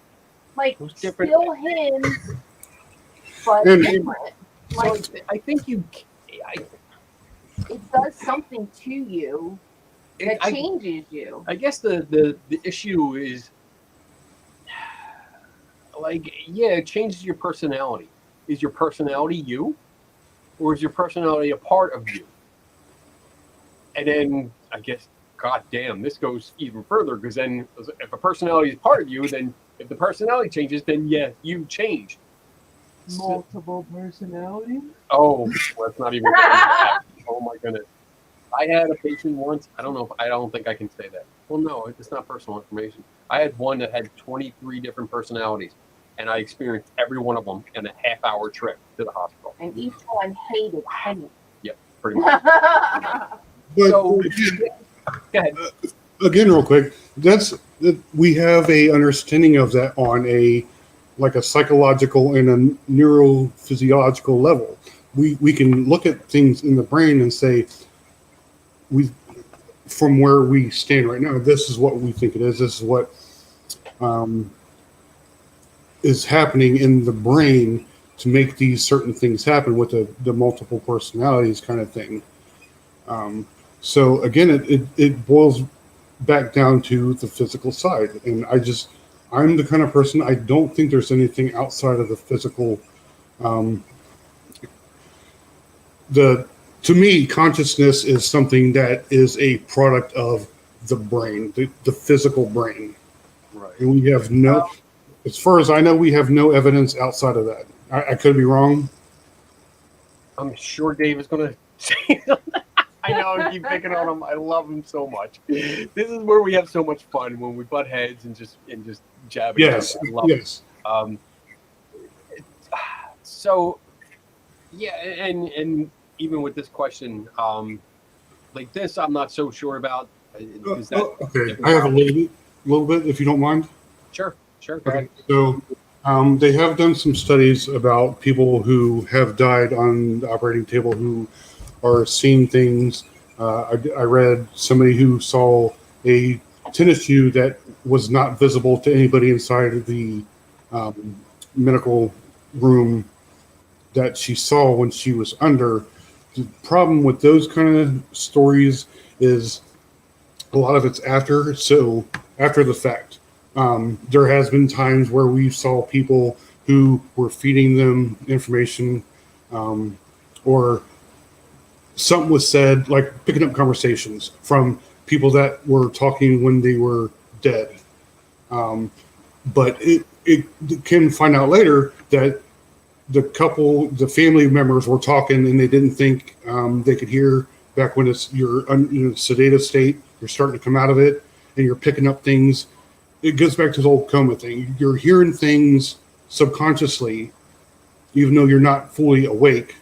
Like, He was different. still him, but And- different. So Like, I think it does something to you that I changes you. I guess the issue is like, yeah, it changes your personality. Is your personality you, or is your personality a part of you? And then I guess, god damn, this goes even further, because then if a personality is part of you, then if the personality changes, then yeah, you change. Multiple personalities. Oh, let's not even get into that. Oh my goodness. I had a patient once. I don't think I can say that. Well, no, it's not personal information. I had one that had 23 different personalities, and I experienced every one of them in a half-hour trip to the hospital. And each one hated Penny. Pretty much. But So, again, go ahead. again, real quick, we have a understanding of that on a psychological and a neurophysiological level. We can look at things in the brain and say, from where we stand right now, this is what we think it is. This is what is happening in the brain to make these certain things happen with the multiple personalities kind of thing. So again, it boils back down to the physical side, and I'm the kind of person, I don't think there's anything outside of the physical. To me, consciousness is something that is a product of the brain, the physical brain. Right. And we have as far as I know, we have no evidence outside of that. I could be wrong. I'm sure Dave is going to say something. I know, I keep picking on him. I love him so much. This is where we have so much fun, when we butt heads and just jab. Yes, I love yes. it. So, yeah, and even with this question, like this, I'm not so sure about. Is that Okay, I have a little bit, if you don't mind. Sure, go ahead. So they have done some studies about people who have died on the operating table who are seeing things. I read somebody who saw a tennis shoe that was not visible to anybody inside of the medical room that she saw when she was under. The problem with those kind of stories is a lot of it's after the fact. There has been times where we saw people who were feeding them information or something was said, like picking up conversations from people that were talking when they were dead. But it can find out later that the family members were talking and they didn't think they could hear back when you're in a sedated state, you're starting to come out of it and you're picking up things. It goes back to the whole coma thing. You're hearing things subconsciously, even though you're not fully awake.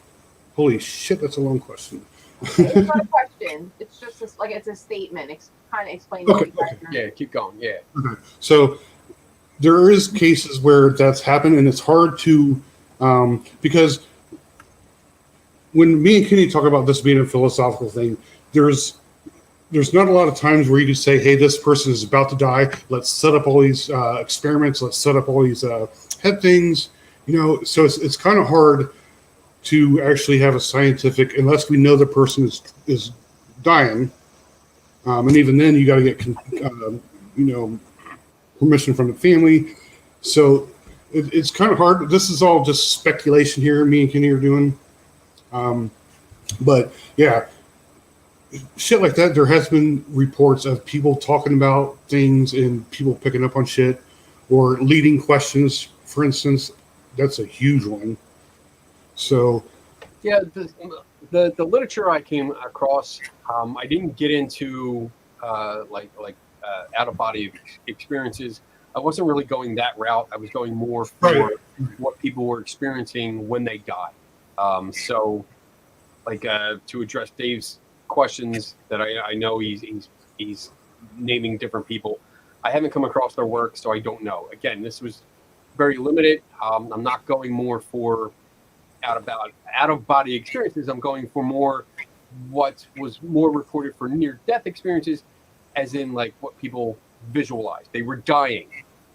Holy shit, that's a long question. It's not a question. It's just it's a statement. It's kind of explaining what you guys are. Yeah, keep going. Yeah. Okay. So there is cases where that's happened, and it's hard to because when me and Kenny talk about this being a philosophical thing, there's not a lot of times where you can say, hey, this person is about to die. Let's set up all these experiments. Let's set up all these head things. So it's kind of hard to actually have a scientific, unless we know the person is dying. And even then, you got to get permission from the family. So it's kind of hard. This is all just speculation here. Me and Kenny are doing. But yeah, shit like that. There has been reports of people talking about things and people picking up on shit or leading questions. For instance, that's a huge one. So yeah, the literature I came across, I didn't get into out of body experiences. I wasn't really going that route. I was going more for what people were experiencing when they died. So to address Dave's questions that I know he's naming different people. I haven't come across their work, so I don't know. Again, this was very limited. I'm not going more for out of body experiences. I'm going for more what was more reported for near death experiences, as in like what people visualized. They were dying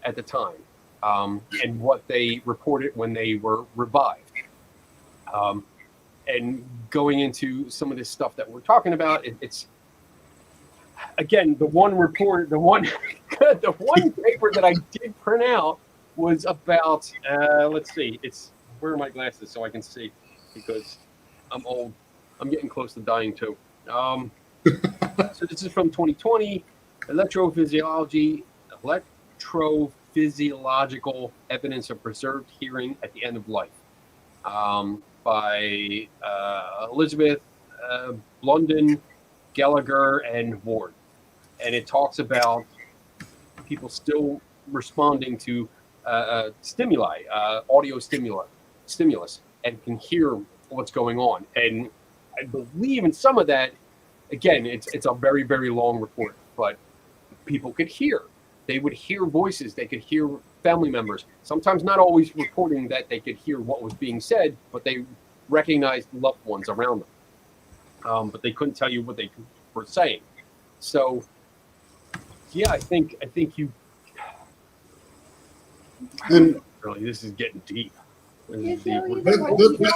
at the time, and what they reported when they were revived. And going into some of this stuff that we're talking about, it's again the one paper that I did print out was about. Let's see, where are my glasses so I can see, because I'm old. I'm getting close to dying too. So this is from 2020, electrophysiological evidence of preserved hearing at the end of life, by Elizabeth Blunden, Gallagher, and Ward. And it talks about people still responding to stimuli, audio stimulus, and can hear what's going on. And I believe in some of that, again, it's a very, very long report, but people could hear. They would hear voices. They could hear family members. Sometimes not always reporting that they could hear what was being said, but they recognized loved ones around them. But they couldn't tell you what they were saying. So, yeah, I think you. And really, this is getting deep. That's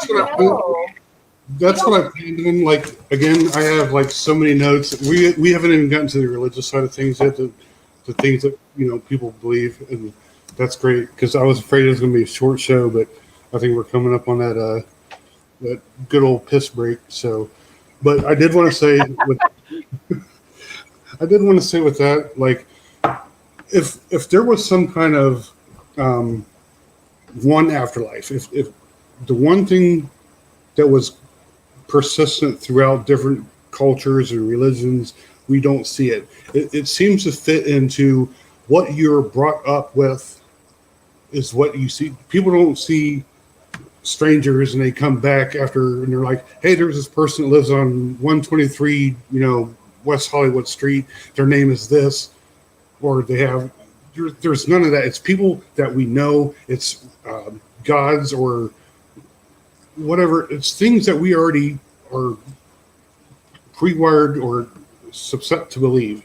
what I planned on. Like, again, I have like so many notes. We haven't even gotten to the religious side of things yet. The things that people believe, and that's great, because I was afraid it was going to be a short show, but I think we're coming up on that good old piss break. So, but I did want to say with that, like, if there was some kind of one afterlife, if the one thing that was persistent throughout different cultures and religions, we don't see it. It seems to fit into what you're brought up with is what you see. People don't see strangers and they come back after and they're like, hey, there's this person that lives on 123, West Hollywood Street. Their name is this, or they have. There's none of that. It's people that we know. It's gods or whatever. It's things that we already are pre-wired or set to believe.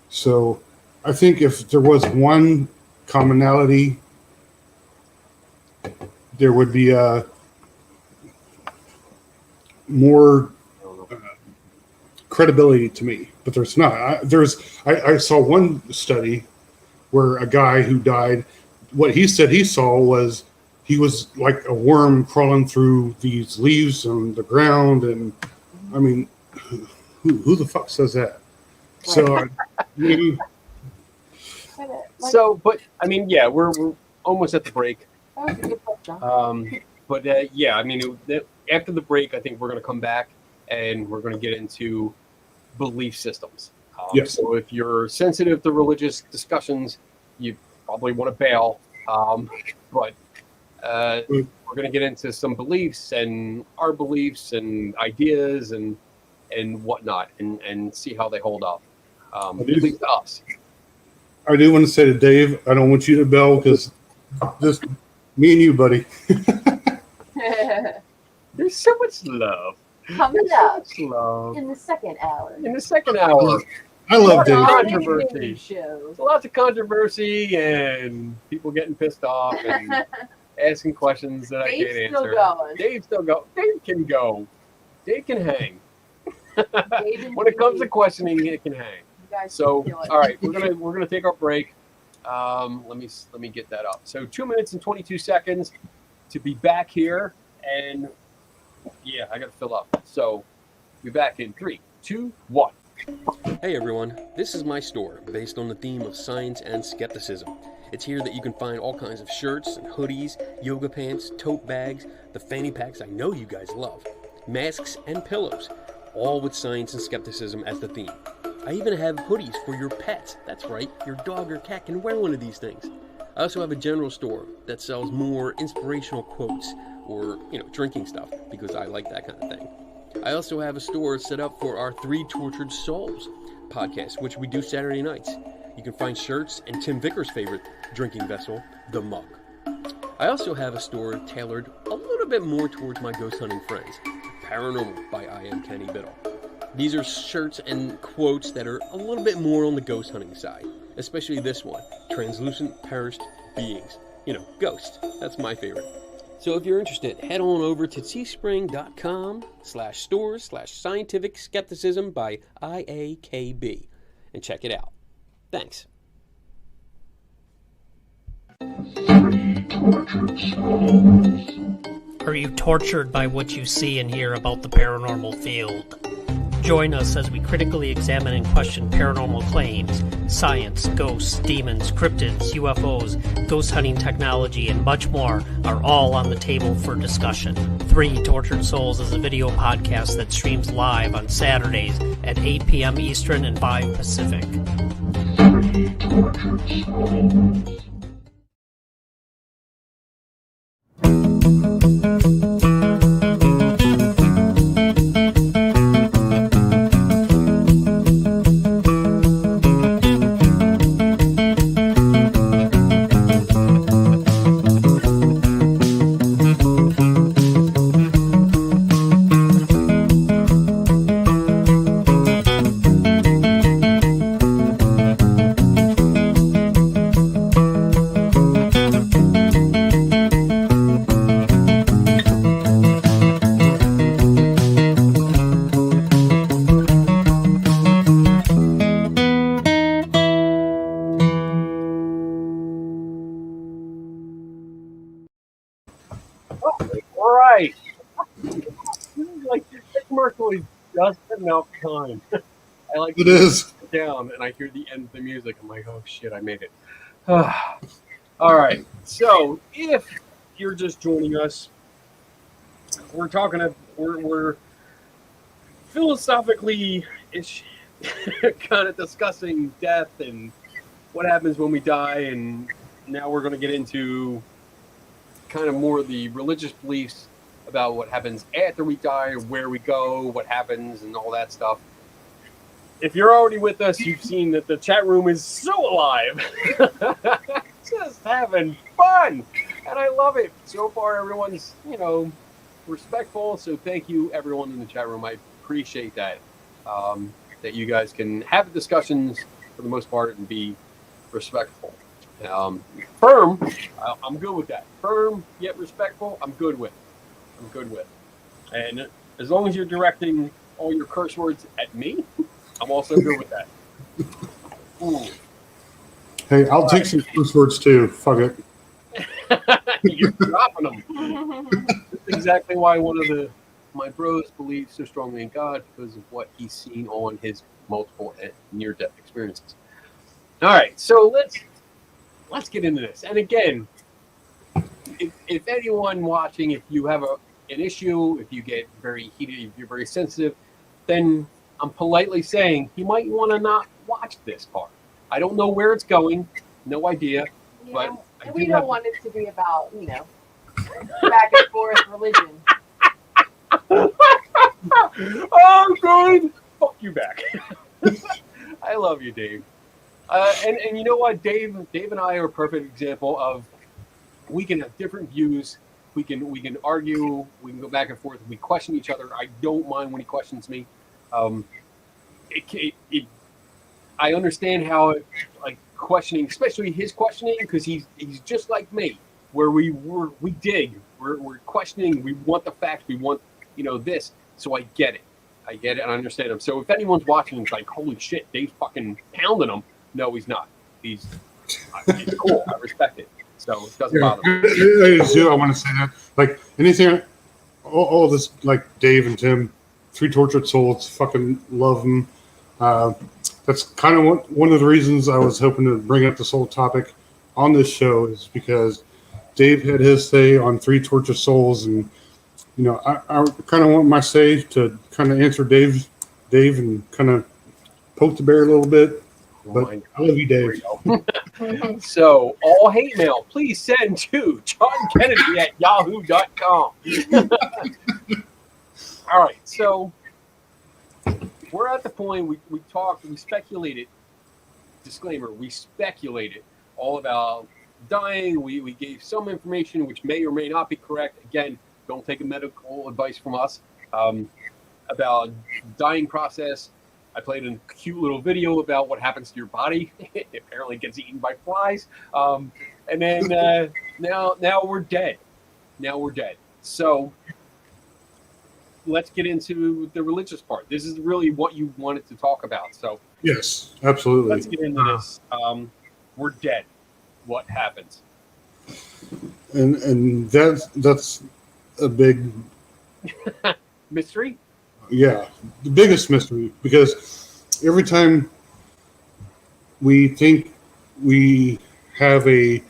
So I think if there was one commonality, there would be more credibility to me, but there's not. I saw one study where a guy who died, what he said he saw was he was like a worm crawling through these leaves on the ground. And I mean, who the fuck says that? So maybe. So, but I mean, yeah, we're almost at the break. But yeah, I mean, after the break, I think we're going to come back and we're going to get into belief systems. Yes. So if you're sensitive to religious discussions, you probably want to bail. But we're going to get into some beliefs and our beliefs and ideas and whatnot, and see how they hold up. At least to us. I do want to say to Dave, I don't want you to bail because just me and you, buddy. There's so much love. Coming up love. in the second hour. I love Dave. Controversy. There's lots of controversy and people getting pissed off and asking questions that I can't answer. Dave's still going. Dave can go. Dave can hang. When it comes to questioning, it can hang. So, all right, we're gonna take our break. Let me get that up. So 2 minutes and 22 seconds to be back here, and yeah, I gotta fill up. So, be back in 3, 2, 1. Hey everyone, this is my store based on the theme of science and skepticism. It's here that you can find all kinds of shirts and hoodies, yoga pants, tote bags, the fanny packs I know you guys love, masks and pillows, all with science and skepticism as the theme. I even have hoodies for your pets. That's right, your dog or cat can wear one of these things. I also have a general store that sells more inspirational quotes or, drinking stuff because I like that kind of thing. I also have a store set up for our Three Tortured Souls podcast, which we do Saturday nights. You can find shirts and Tim Vickers' favorite drinking vessel, the mug. I also have a store tailored a little bit more towards my ghost hunting friends, Paranormal by I Am Kenny Biddle. These are shirts and quotes that are a little bit more on the ghost hunting side, especially this one, Translucent Perished Beings. Ghost. That's my favorite. So if you're interested, head on over to teespring.com/stores/scientific skepticism by IAKB and check it out. Thanks. Are you tortured by what you see and hear about the paranormal field? Join us as we critically examine and question paranormal claims, science, ghosts, demons, cryptids, UFOs, ghost hunting technology, and much more are all on the table for discussion. Three Tortured Souls is a video podcast that streams live on Saturdays at 8 p.m. Eastern and 5 Pacific. Three Tortured Souls. Just enough time. I like it is down and I hear the end of the music. I'm like, oh shit, I made it. All right. So if you're just joining us, we're philosophically kind of discussing death and what happens when we die, and now we're going to get into kind of more the religious beliefs about what happens after we die, where we go, what happens, and all that stuff. If you're already with us, you've seen that the chat room is so alive. Just having fun. And I love it. So far, everyone's, respectful. So thank you, everyone in the chat room. I appreciate that. That you guys can have discussions for the most part and be respectful. Firm, I'm good with that. Firm, yet respectful, I'm good with. And as long as you're directing all your curse words at me, I'm also good with that. Ooh. Hey, I'll take some curse words too. Fuck it. You're dropping them. That's exactly why one of my bros believes so strongly in God, because of what he's seen on his multiple near-death experiences. All right, so let's get into this. And again, if anyone watching, if you have an issue, if you get very heated, if you're very sensitive, then I'm politely saying you might want to not watch this part. I don't know where it's going, no idea, but we don't want it to be about, back and forth religion. Oh, good. Fuck you back. I love you, Dave. And you know what, Dave and I are a perfect example of we can have different views. We can argue. We can go back and forth. We question each other. I don't mind when he questions me. I understand how questioning, especially his questioning, because he's just like me, where we dig. We're questioning. We want the facts. We want this. So I get it. And I understand him. So if anyone's watching, it's like, holy shit, Dave's fucking pounding him. No, he's not. He's cool. I respect it. So it doesn't bother me. I want to say that. Like anything, all this, like Dave and Tim, Three Tortured Souls, fucking love them. That's kind of one of the reasons I was hoping to bring up this whole topic on this show, is because Dave had his say on Three Tortured Souls, and I kind of want my say to kind of answer Dave and kind of poke the bear a little bit. But I love you, Dave. So, all hate mail, please send to johnkennedy@yahoo.com. All right, so we're at the point we speculated. Disclaimer: we speculated all about dying. We gave some information which may or may not be correct. Again, don't take a medical advice from us about dying process. I played a cute little video about what happens to your body. It apparently gets eaten by flies. And then now we're dead. Now we're dead. So let's get into the religious part. This is really what you wanted to talk about. So yes, absolutely. Let's get into this. We're dead. What happens? And that's a big mystery. Yeah, the biggest mystery, because every time we think we have a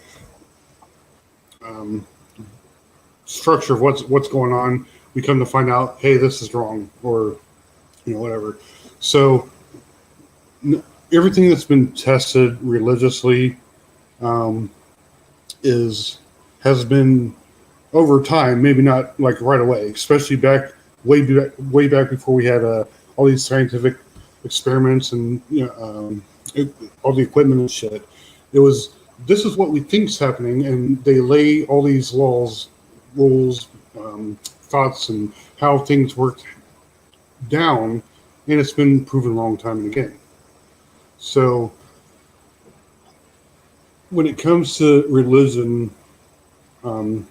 structure of what's going on, we come to find out, hey, this is wrong, or whatever. So everything that's been tested religiously has been over time, maybe not like right away, especially way back before we had all these scientific experiments and all the equipment and shit. This is what we think is happening, and they lay all these laws, rules, thoughts, and how things work down, and it's been proven a long time and again. So when it comes to religion, I'm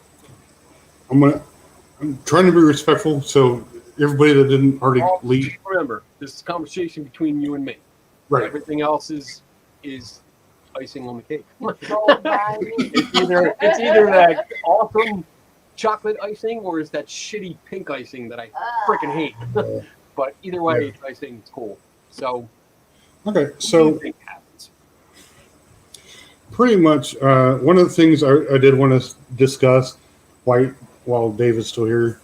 trying to be respectful, so everybody that didn't already leave. Remember, this is a conversation between you and me. Right. Everything else is icing on the cake. it's either that awesome chocolate icing, or it's that shitty pink icing that I freaking hate. But either way, icing is cool. So, okay, so pretty much one of the things I did want to discuss while Dave is still here,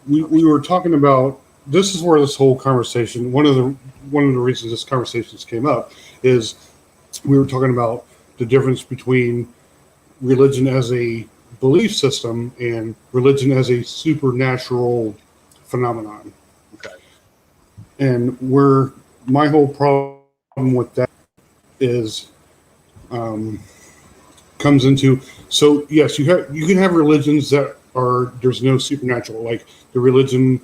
we were talking about, this is where this whole conversation, one of the reasons this conversation came up is we were talking about the difference between religion as a belief system and religion as a supernatural phenomenon. Okay. And where my whole problem with that is comes into, so yes, you can have religions that there's no supernatural, like the religion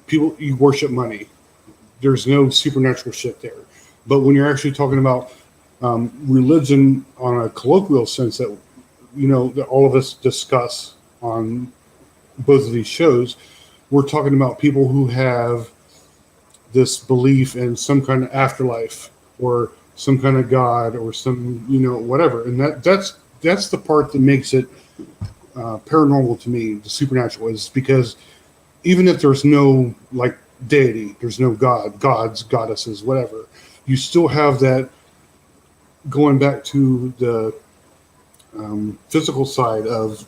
people, you worship money, there's no supernatural shit there. But when you're actually talking about religion on a colloquial sense that that all of us discuss on both of these shows, we're talking about people who have this belief in some kind of afterlife or some kind of God or some whatever, and that's that's the part that makes it paranormal to me. The supernatural is because even if there's no like deity, there's no gods, goddesses, whatever, you still have that going back to the physical side of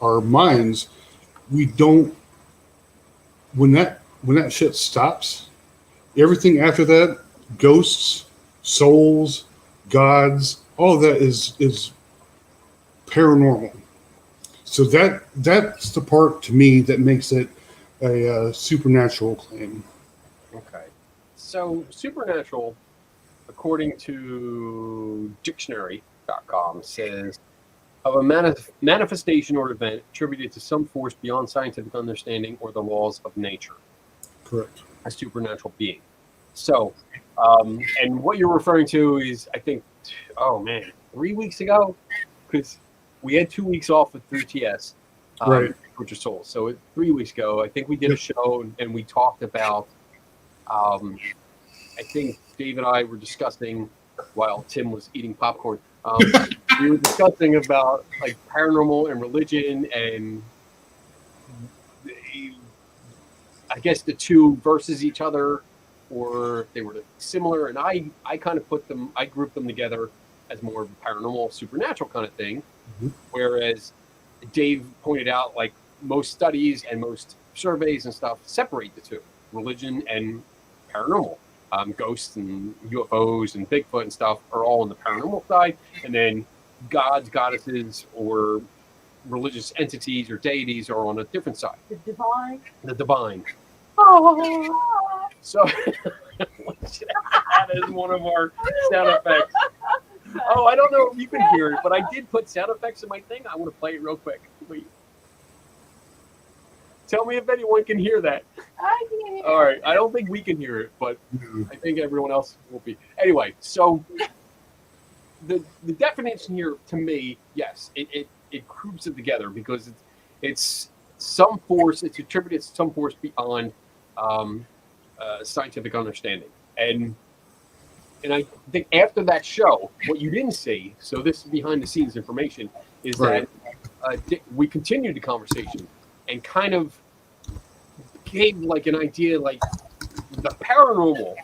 our minds. We don't when that shit stops, everything after that, ghosts, souls, gods, all of that is paranormal. So that's the part to me that makes it a supernatural claim. Okay. So supernatural, according to dictionary.com, says of a manifestation or event attributed to some force beyond scientific understanding or the laws of nature. Correct. A supernatural being. So, and what you're referring to is, I think, 3 weeks ago, because we had 2 weeks off with 3TS, Right. Which is Souls. So 3 weeks ago, I think we did a show and we talked about, I think Dave and I were discussing while Tim was eating popcorn. We were discussing about like paranormal and religion, and I guess the two versus each other, or they were similar. And I kind of I grouped them together as more of a paranormal, supernatural kind of thing. Mm-hmm. Whereas Dave pointed out, like most studies and most surveys and stuff separate the two, religion and paranormal. Ghosts and UFOs and Bigfoot and stuff are all on the paranormal side, and then gods, goddesses, or religious entities or deities are on a different side. The divine. The divine. Oh. So that is one of our sound effects. Oh, I don't know if you can hear it, but I did put sound effects in my thing. I want to play it real quick. Wait. Tell me if anyone can hear that. I can hear it. All right. I don't think we can hear it, but I think everyone else will be. Anyway, so the definition here to me, yes, it groups it together because it's some force. It's attributed to some force beyond scientific understanding, and I think after that show, what you didn't see, so this is behind the scenes information, is Right. that we continued the conversation and kind of gave like an idea, like the paranormal.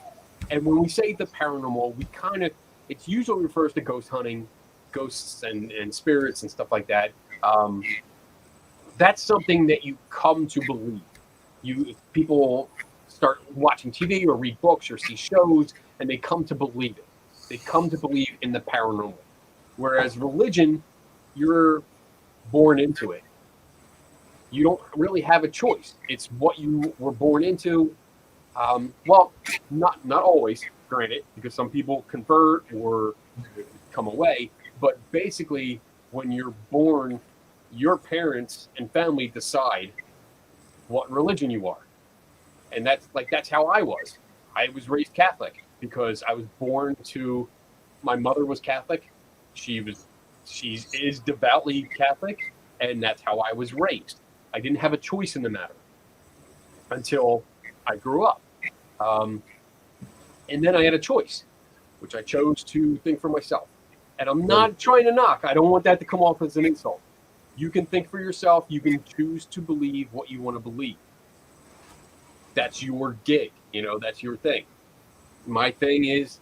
And when we say the paranormal, we kind of, it usually refers to ghost hunting, ghosts and spirits and stuff like that. That's something that you come to believe. People start watching TV or read books or see shows, and they come to believe it. They come to believe in the paranormal. Whereas religion, you're born into it. You don't really have a choice. It's what you were born into. Well, not always, granted, because some people convert or come away. But basically, when you're born, your parents and family decide what religion you are. And that's how I was. I was raised Catholic because I was born to, my mother was Catholic. She is devoutly Catholic, and that's how I was raised. I didn't have a choice in the matter until I grew up. And then I had a choice, which I chose to think for myself. And I'm not trying to knock. I don't want that to come off as an insult. You can think for yourself. You can choose to believe what you want to believe. That's your gig. That's your thing. My thing is,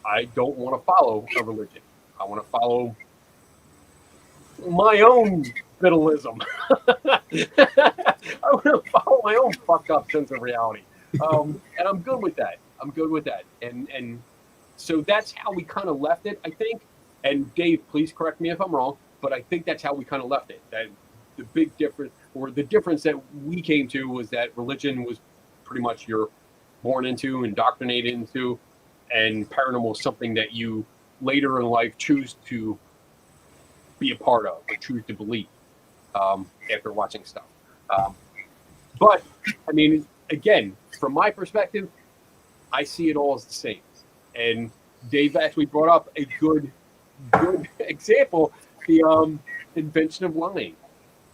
I don't want to follow a religion. I want to follow my own fiddleism. I want to follow my own fucked up sense of reality. And I'm good with that. And so that's how we kind of left it, I think. And Dave, please correct me if I'm wrong, but I think that's how we kind of left it. That the big difference, or the difference that we came to, was that religion was pretty much you're born into, indoctrinated into, and paranormal is something that you later in life choose to be a part of or choose to believe after watching stuff. But I mean, again, from my perspective, I see it all as the same. And Dave actually brought up a good example, the Invention of Lying.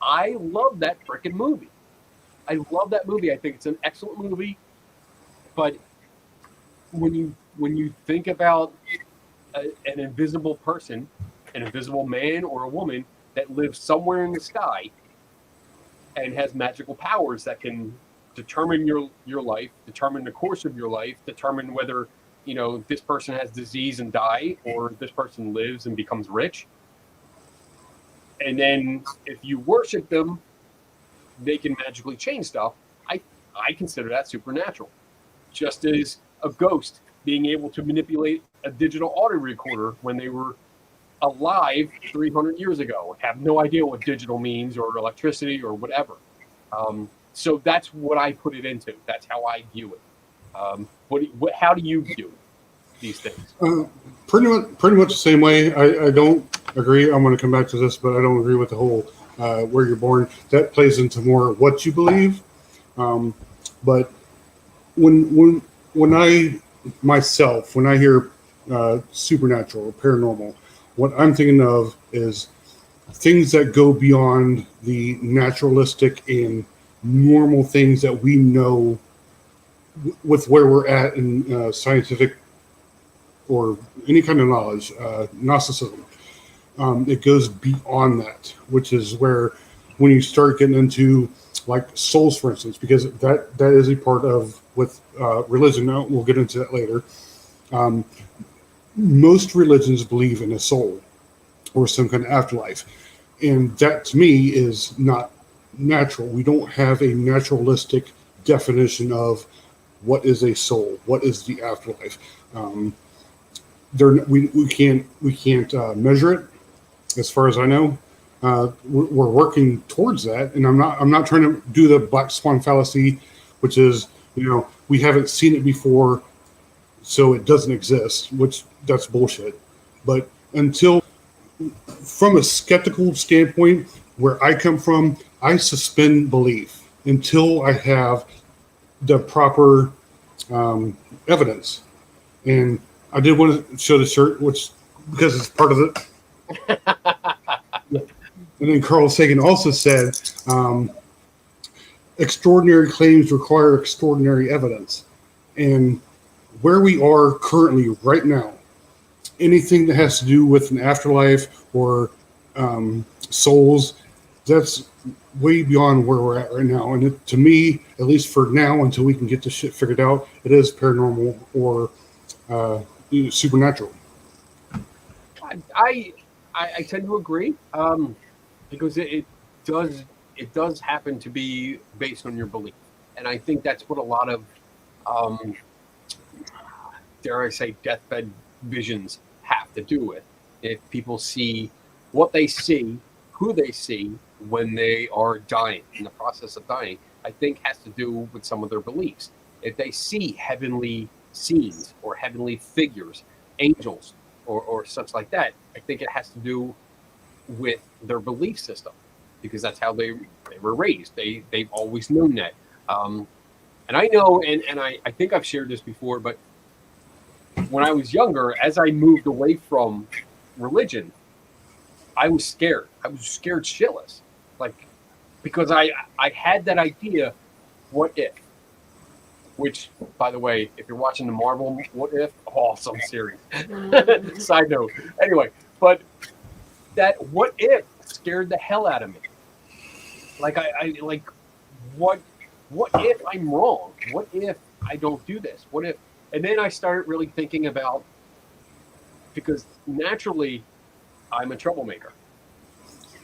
I love that freaking movie. I love that movie. I think it's an excellent movie. But when you think about an invisible person an invisible man or a woman that lives somewhere in the sky and has magical powers that can determine your life, determine the course of your life, determine whether, you know, this person has disease and die, or this person lives and becomes rich. And then if you worship them, they can magically change stuff. I consider that supernatural. Just as a ghost being able to manipulate a digital audio recorder when they were alive 300 years ago, have no idea what digital means or electricity or whatever. So that's what I put it into. That's how I view it. How do you view these things? Pretty much the same way. I don't agree. I'm going to come back to this, but I don't agree with the whole where you're born. That plays into more what you believe. But when I hear supernatural or paranormal, what I'm thinking of is things that go beyond the naturalistic and normal things that we know with where we're at in scientific or any kind of knowledge, Gnosticism. It goes beyond that, which is where when you start getting into like souls, for instance, because that is a part of with religion. Now we'll get into that later. Most religions believe in a soul or some kind of afterlife, and that to me is not natural. We don't have a naturalistic definition of what is a soul, what is the afterlife. We can't measure it, as far as I know. We're working towards that, and I'm not trying to do the black swan fallacy, which is, you know, we haven't seen it before, so it doesn't exist, which that's bullshit. But until, from a skeptical standpoint, where I come from, I suspend belief until I have the proper evidence. And I did want to show the shirt, which because it's part of it. And then Carl Sagan also said, extraordinary claims require extraordinary evidence. And where we are currently right now, anything that has to do with an afterlife or souls, that's way beyond where we're at right now. And to me, at least for now, until we can get this shit figured out, it is paranormal or supernatural. I tend to agree, because it does happen to be based on your belief, and I think that's what a lot of dare I say deathbed visions have to do with. If people see what they see, who they see when they are dying, in the process of dying, I think has to do with some of their beliefs. If they see heavenly scenes or heavenly figures, angels, or such like that, I think it has to do with their belief system, because that's how they were raised. They've always known that. And I know, and I think I've shared this before, but when I was younger, as I moved away from religion, I was scared. I was scared shitless, like, because I had that idea, what if? Which, by the way, if you're watching the Marvel What If, awesome series. Side note. Anyway, but that what if scared the hell out of me. Like I like, what if I'm wrong? What if I don't do this? What if? And then I started really thinking about, because naturally I'm a troublemaker.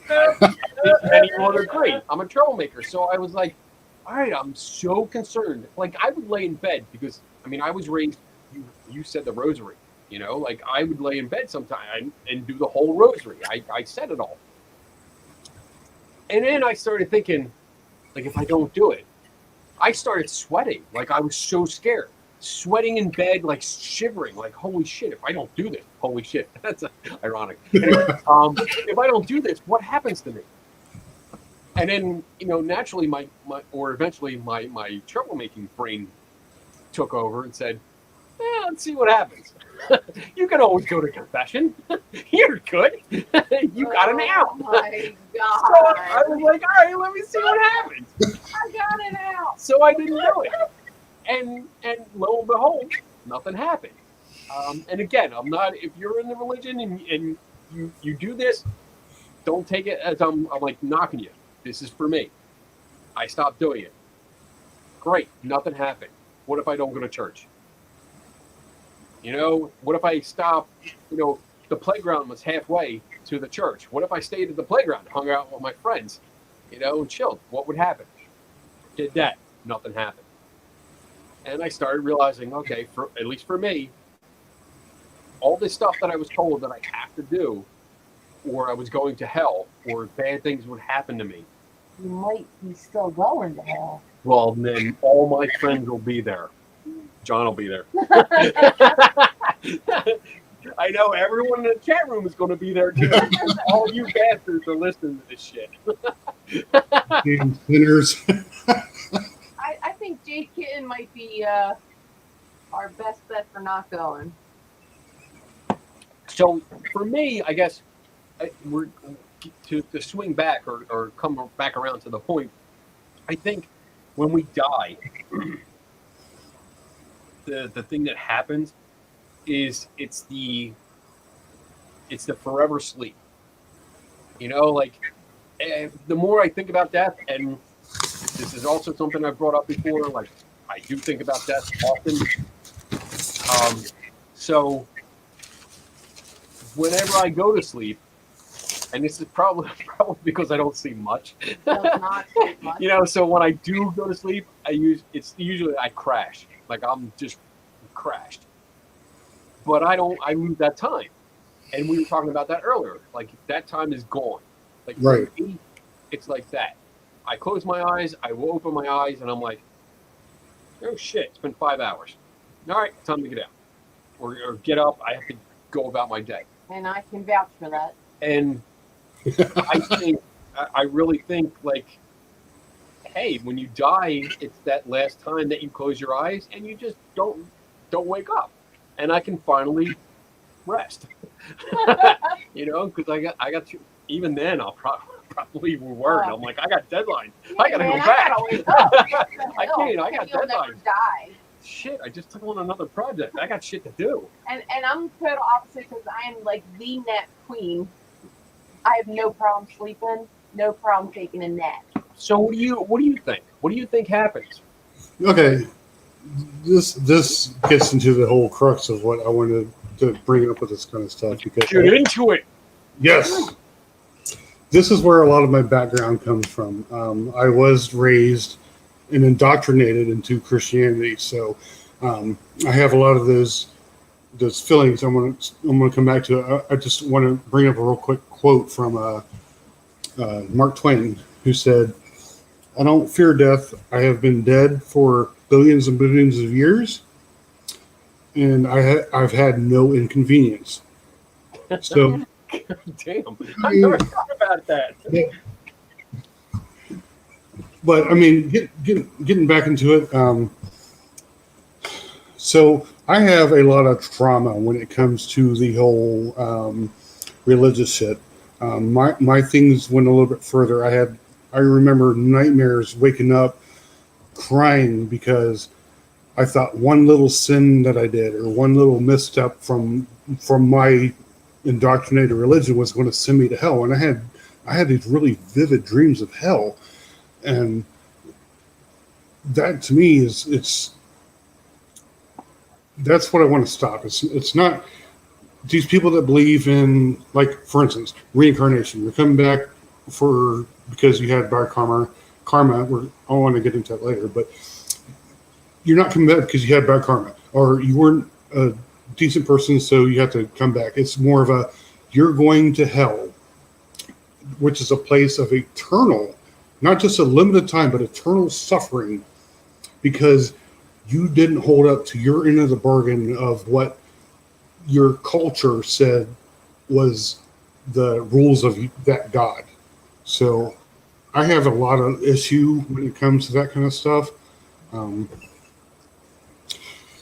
And you would agree, I'm a troublemaker. So I was like, all right, I'm so concerned. Like, I would lay in bed, because I mean, I was raised, you said the rosary, you know, like I would lay in bed sometime and do the whole rosary. I said it all. And then I started thinking, like, if I don't do it, I started sweating. Like, I was so scared, sweating in bed, like shivering, like, holy shit, if I don't do this, holy shit. That's ironic. Anyway, if I don't do this, what happens to me? And then, you know, naturally eventually my troublemaking brain took over and said, let's see what happens. You can always go to confession. You're good. You got an out. Oh my God. So I was like, all right, let me see what happens. I got it out. So I didn't do it. And lo and behold, nothing happened. And again, I'm not, if you're in the religion and you do this. Don't take it as I'm like knocking you. This is for me. I stopped doing it. Great, nothing happened. What if I don't go to church? You know, what if I stop? You know, the playground was halfway to the church. What if I stayed at the playground, hung out with my friends, you know, and chilled? What would happen? Did that? Nothing happened. And I started realizing, okay, for at least for me, all this stuff that I was told that I have to do, or I was going to hell, or bad things would happen to me. You might be still going to hell. Well, then all my friends will be there. John will be there. I know everyone in the chat room is going to be there too. All you bastards are listening to this shit. Damn sinners. I think Jade Kitten might be our best bet for not going. So for me, I guess we're to swing back or come back around to the point. I think when we die, the thing that happens is it's the forever sleep. You know, like the more I think about death, and this is also something I've brought up before, like I do think about death often. So whenever I go to sleep, and this is probably because I don't see much. Not much. You know, so when I do go to sleep, it's usually I crash. Like I'm just crashed. But I lose that time. And we were talking about that earlier. Like that time is gone. Like right. For me, it's like that. I close my eyes, I will open my eyes, and I'm like, oh shit, it's been 5 hours. All right, time to get out. Or get up, I have to go about my day. And I can vouch for that. And I really think like, hey, when you die, it's that last time that you close your eyes and you just don't wake up. And I can finally rest. You know, because I got to, even then I'll probably worried. I'm like, I got deadlines. Yeah, I gotta go back. I can't. I got You'll deadlines. never die. Shit, I just took on another project. I got shit to do. And I'm total opposite because I am like the nap queen. I have no problem sleeping, no problem taking a nap. So what do you think? What do you think happens? Okay, this gets into the whole crux of what I wanted to bring up with this kind of stuff because Get into it. Yes, this is where a lot of my background comes from. I was raised and indoctrinated into Christianity, so I have a lot of those feelings. I'm gonna come back to. I just want to bring up a real quick quote from Mark Twain, who said, "I don't fear death. I have been dead for billions and billions of years, and I've had no inconvenience." So, damn, I never thought about that. Yeah. But I mean, getting back into it. So I have a lot of trauma when it comes to the whole religious shit. My things went a little bit further. I remember nightmares, waking up crying because I thought one little sin that I did or one little misstep from my indoctrinated religion was going to send me to hell. And I had these really vivid dreams of hell. And that to me that's what I want to stop. It's not these people that believe in, like, for instance, reincarnation. You're coming back because you had bad karma. I want to get into that later, but you're not coming back because you had bad karma or you weren't a decent person, so you have to come back. It's more of you're going to hell, which is a place of eternal, not just a limited time, but eternal suffering because you didn't hold up to your end of the bargain of what your culture said was the rules of that God. So I have a lot of issue when it comes to that kind of stuff.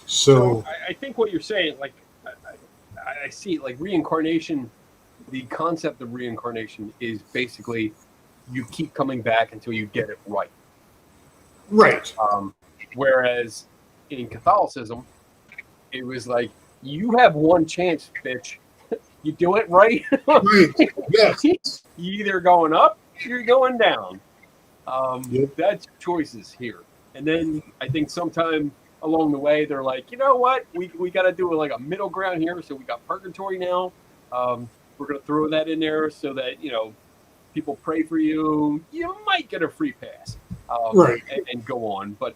So I think what you're saying, like, I see, like, reincarnation, the concept of reincarnation is basically you keep coming back until you get it right. Right. Whereas in Catholicism, it was like, you have one chance, bitch. You do it right. Right. Yes. You're either going up, or you're going down. Yep. That's choices here. And then I think sometime along the way, they're like, you know what? We got to do like a middle ground here. So we got purgatory now. We're going to throw that in there so that, people pray for you. You might get a free pass Right. and go on. But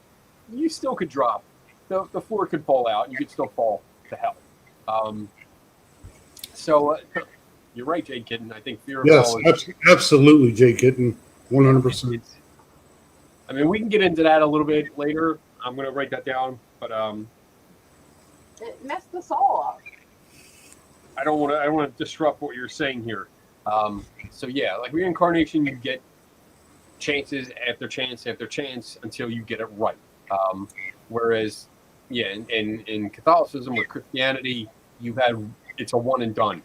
you still could drop. The floor could fall out and you could still fall to hell. So you're right, Jay Kitten. I think fear of Yes, hell is, absolutely, Jay Kitten. 100%. I mean, we can get into that a little bit later. I'm going to write that down, but it messed us all up. I don't want to disrupt what you're saying here. So yeah, like reincarnation, you get chances after chance after chance until you get it right. Whereas, yeah, in Catholicism or Christianity, it's a one and done.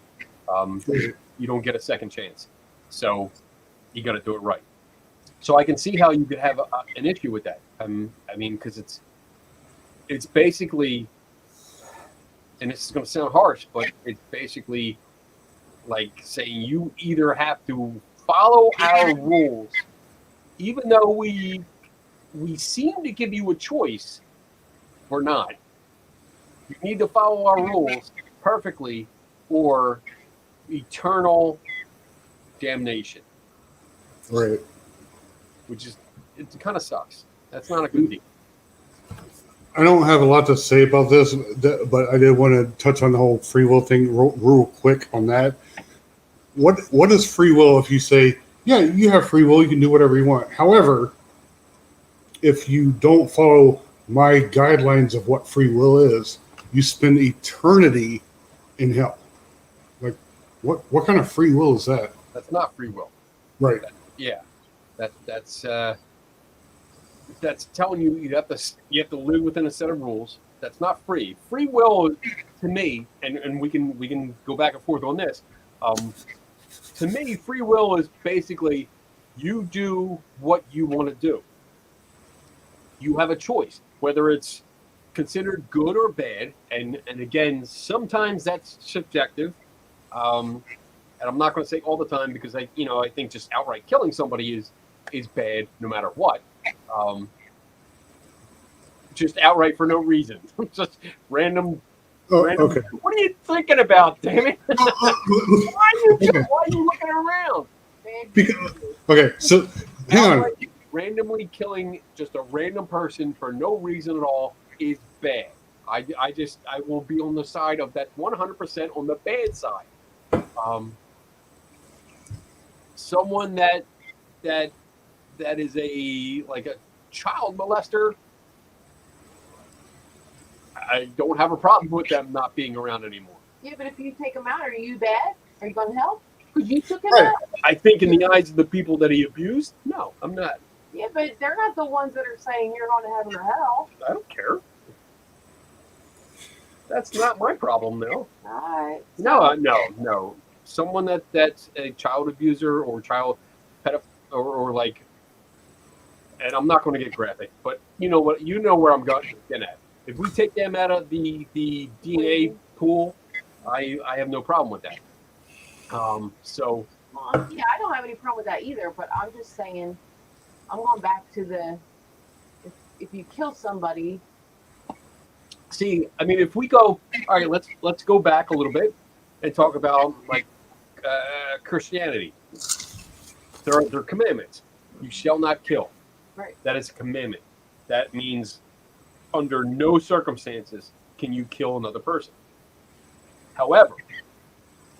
You don't get a second chance, so you got to do it right. So I can see how you could have an issue with that. I mean, because it's basically, and this is going to sound harsh, but it's basically like saying you either have to follow our rules, even though we seem to give you a choice, or not. You need to follow our rules perfectly, or eternal damnation. Right. Which is, it kind of sucks. That's not a good deal. I don't have a lot to say about this, but I did want to touch on the whole free will thing real quick on that. What is free will if you say, yeah, you have free will, you can do whatever you want. However, if you don't follow my guidelines of what free will is, you spend eternity in hell. Like, what kind of free will is that? That's not free will. Right. Yeah. That's telling you you have to live within a set of rules. That's not free. Free will, to me, and we can go back and forth on this. To me, free will is basically you do what you want to do. You have a choice, whether it's considered good or bad, and again, sometimes that's subjective. And I'm not going to say all the time because I think just outright killing somebody is bad no matter what. Just outright for no reason. Just random. Okay. What are you thinking about, damn it? Why are you looking around? Okay, so hang on. Randomly killing just a random person for no reason at all is bad. I will be on the side of that 100% on the bad side. Someone that is a child molester, I don't have a problem with them not being around anymore. Yeah, but if you take them out, are you bad? Are you going to help? Because you took him out. I think in the eyes of the people that he abused, no, I'm not. Yeah, but they're not the ones that are saying you're going to heaven or hell. I don't care. That's not my problem, though. All right. No. Someone that's a child abuser or child pedophile or like, and I'm not going to get graphic, but you know where I'm getting at. If we take them out of the DNA pool, I have no problem with that. So. Well, yeah, I don't have any problem with that either. But I'm just saying, I'm going back to if you kill somebody. See, I mean, if we go, all right, let's go back a little bit and talk about Christianity. There are commandments. You shall not kill. Right. That is a commandment. That means under no circumstances can you kill another person. However,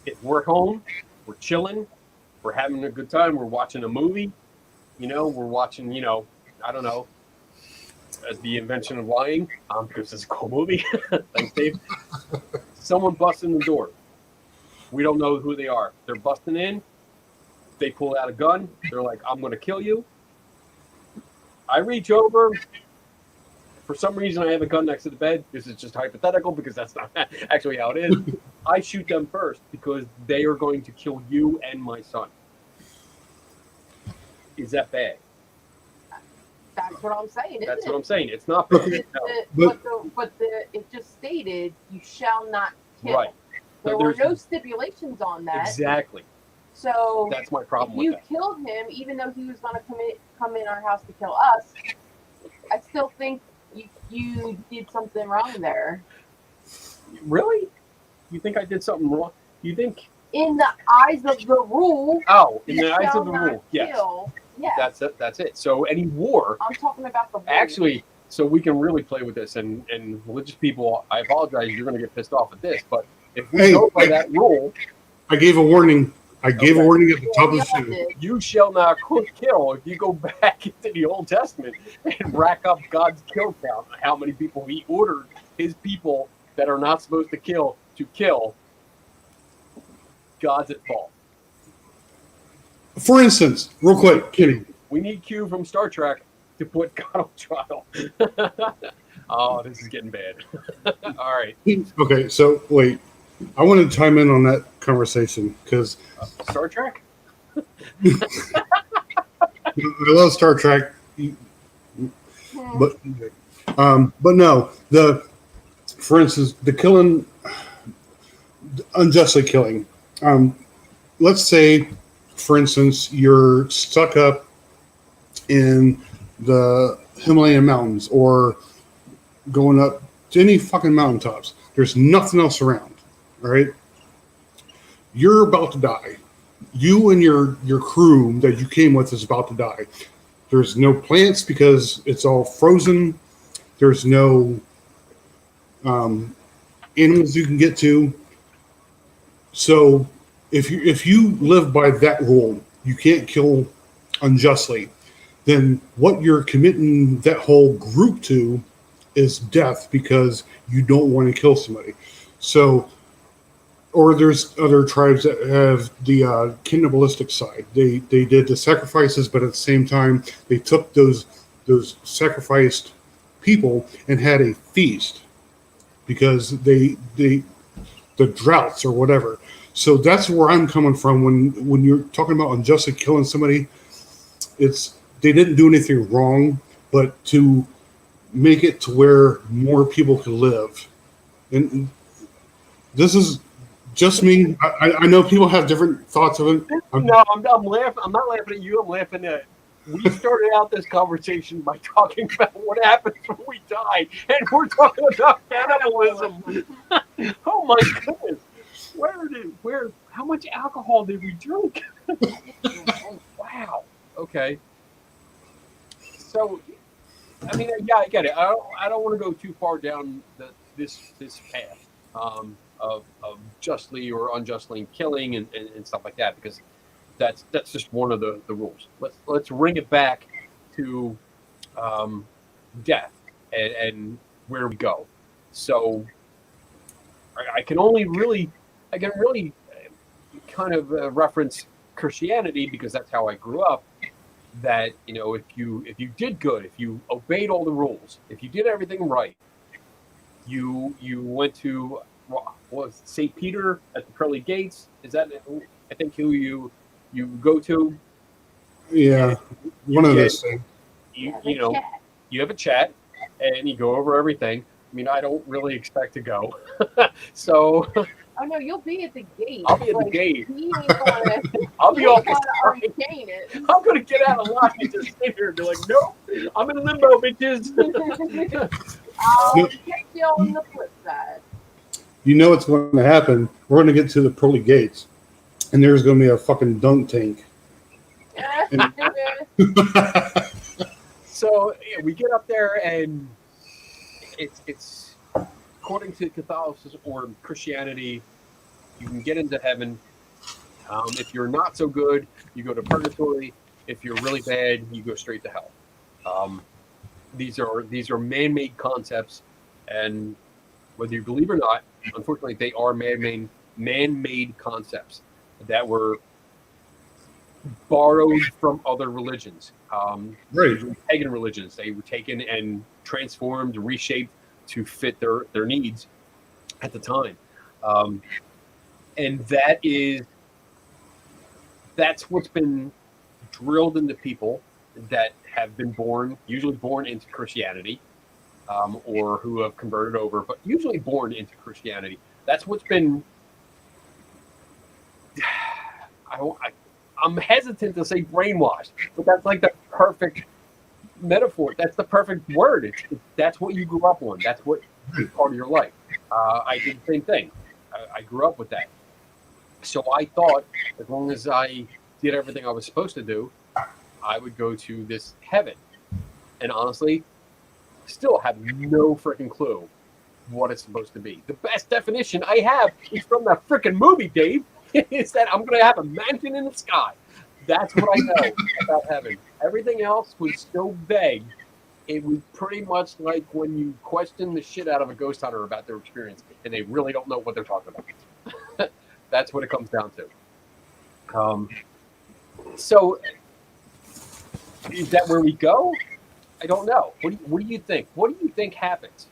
if we're home, we're chilling, we're having a good time, we're watching a movie, we're watching, I don't know, as the invention of lying, because it's a cool movie. Thanks, Dave. Someone busts in the door. We don't know who they are. They're busting in. They pull out a gun. They're like, I'm going to kill you. I reach over. For some reason, I have a gun next to the bed. This is just hypothetical because that's not actually how it is. I shoot them first because they are going to kill you and my son. Is that bad? That's what I'm saying. That's what I'm saying. It's not bad. But it just stated you shall not kill. Right. There were no stipulations on that. Exactly. So that's my problem if you with that. killed him, even though he was going to come in our house to kill us, I still think you did something wrong there. Really? You think I did something wrong? You think? In the eyes of the rule. Oh, in the eyes of the rule, yes. Yes. That's it. So any war. I'm talking about the rule. Actually, so we can really play with this, and religious people, I apologize, you're going to get pissed off at this, but if we go by that rule, I gave a warning. I gave a warning at the top of the show. You shall not kill. If you go back into the Old Testament and rack up God's kill count, how many people he ordered his people that are not supposed to kill, God's at fault. For instance, real quick, Kenny. We need Q from Star Trek to put God on trial. Oh, this is getting bad. All right. Okay, so wait. I want to chime in on that conversation because Star Trek? I love Star Trek, but no, for instance, the killing, unjustly killing. Let's say, for instance, you're stuck up in the Himalayan mountains or going up to any fucking mountaintops. There's nothing else around. All right, you're about to die. You and your crew that you came with is about to die. There's no plants because it's all frozen. There's no animals you can get to. So if you live by that rule, you can't kill unjustly. Then what you're committing that whole group to is death because you don't want to kill somebody. So. Or there's other tribes that have the cannibalistic side. They did the sacrifices, but at the same time, they took those sacrificed people and had a feast because the droughts or whatever. So that's where I'm coming from when you're talking about unjustly killing somebody. It's they didn't do anything wrong, but to make it to where more people could live, and this is. Just me. I know people have different thoughts of it. I'm laughing. I'm not laughing at you. I'm laughing at. We started out this conversation by talking about what happens when we die, and we're talking about cannibalism. Oh my goodness! How much alcohol did we drink? Wow. Okay. So, I mean, yeah, I get it. I don't want to go too far down this path. Of justly or unjustly killing and stuff like that, because that's just one of the rules. Let's bring it back to death and where we go. So I can really kind of reference Christianity because that's how I grew up. That if you did good, if you obeyed all the rules, if you did everything right, you went to was St. Peter at the pearly gates? Is that I think who you go to? Yeah, one of those things. You have a chat and you go over everything. I mean, I don't really expect to go, so. Oh no, you'll be at the gate. I'll be at the gate. I'll be all I'm gonna get out of line and just sit here and be like, nope, I'm in limbo, bitches. I'll catch you on the flip side. You know what's going to happen. We're going to get to the pearly gates, and there's going to be a fucking dunk tank. So yeah, we get up there, and it's according to Catholicism or Christianity, you can get into heaven. If you're not so good, you go to purgatory. If you're really bad, you go straight to hell. These are man-made concepts, and whether you believe or not, unfortunately, they are man-made concepts that were borrowed from other religions, right? Pagan religions. They were taken and transformed, reshaped to fit their needs at the time, and that's what's been drilled into people that have been usually born into Christianity. Or who have converted over, but usually born into Christianity. That's what's been I'm hesitant to say brainwashed, but that's like the perfect metaphor. That's the perfect word. That's what you grew up on. That's what is part of your life. I did the same thing. I grew up with that. So I thought as long as I did everything I was supposed to do, I would go to this heaven. And honestly, still have no freaking clue what it's supposed to be. The best definition I have is from that freaking movie, Dave. It's that I'm going to have a mansion in the sky. That's what I know about heaven. Everything else was so vague. It was pretty much like when you question the shit out of a ghost hunter about their experience, and they really don't know what they're talking about. That's what it comes down to. So, is that where we go? I don't know. What do you think? What do you think happens?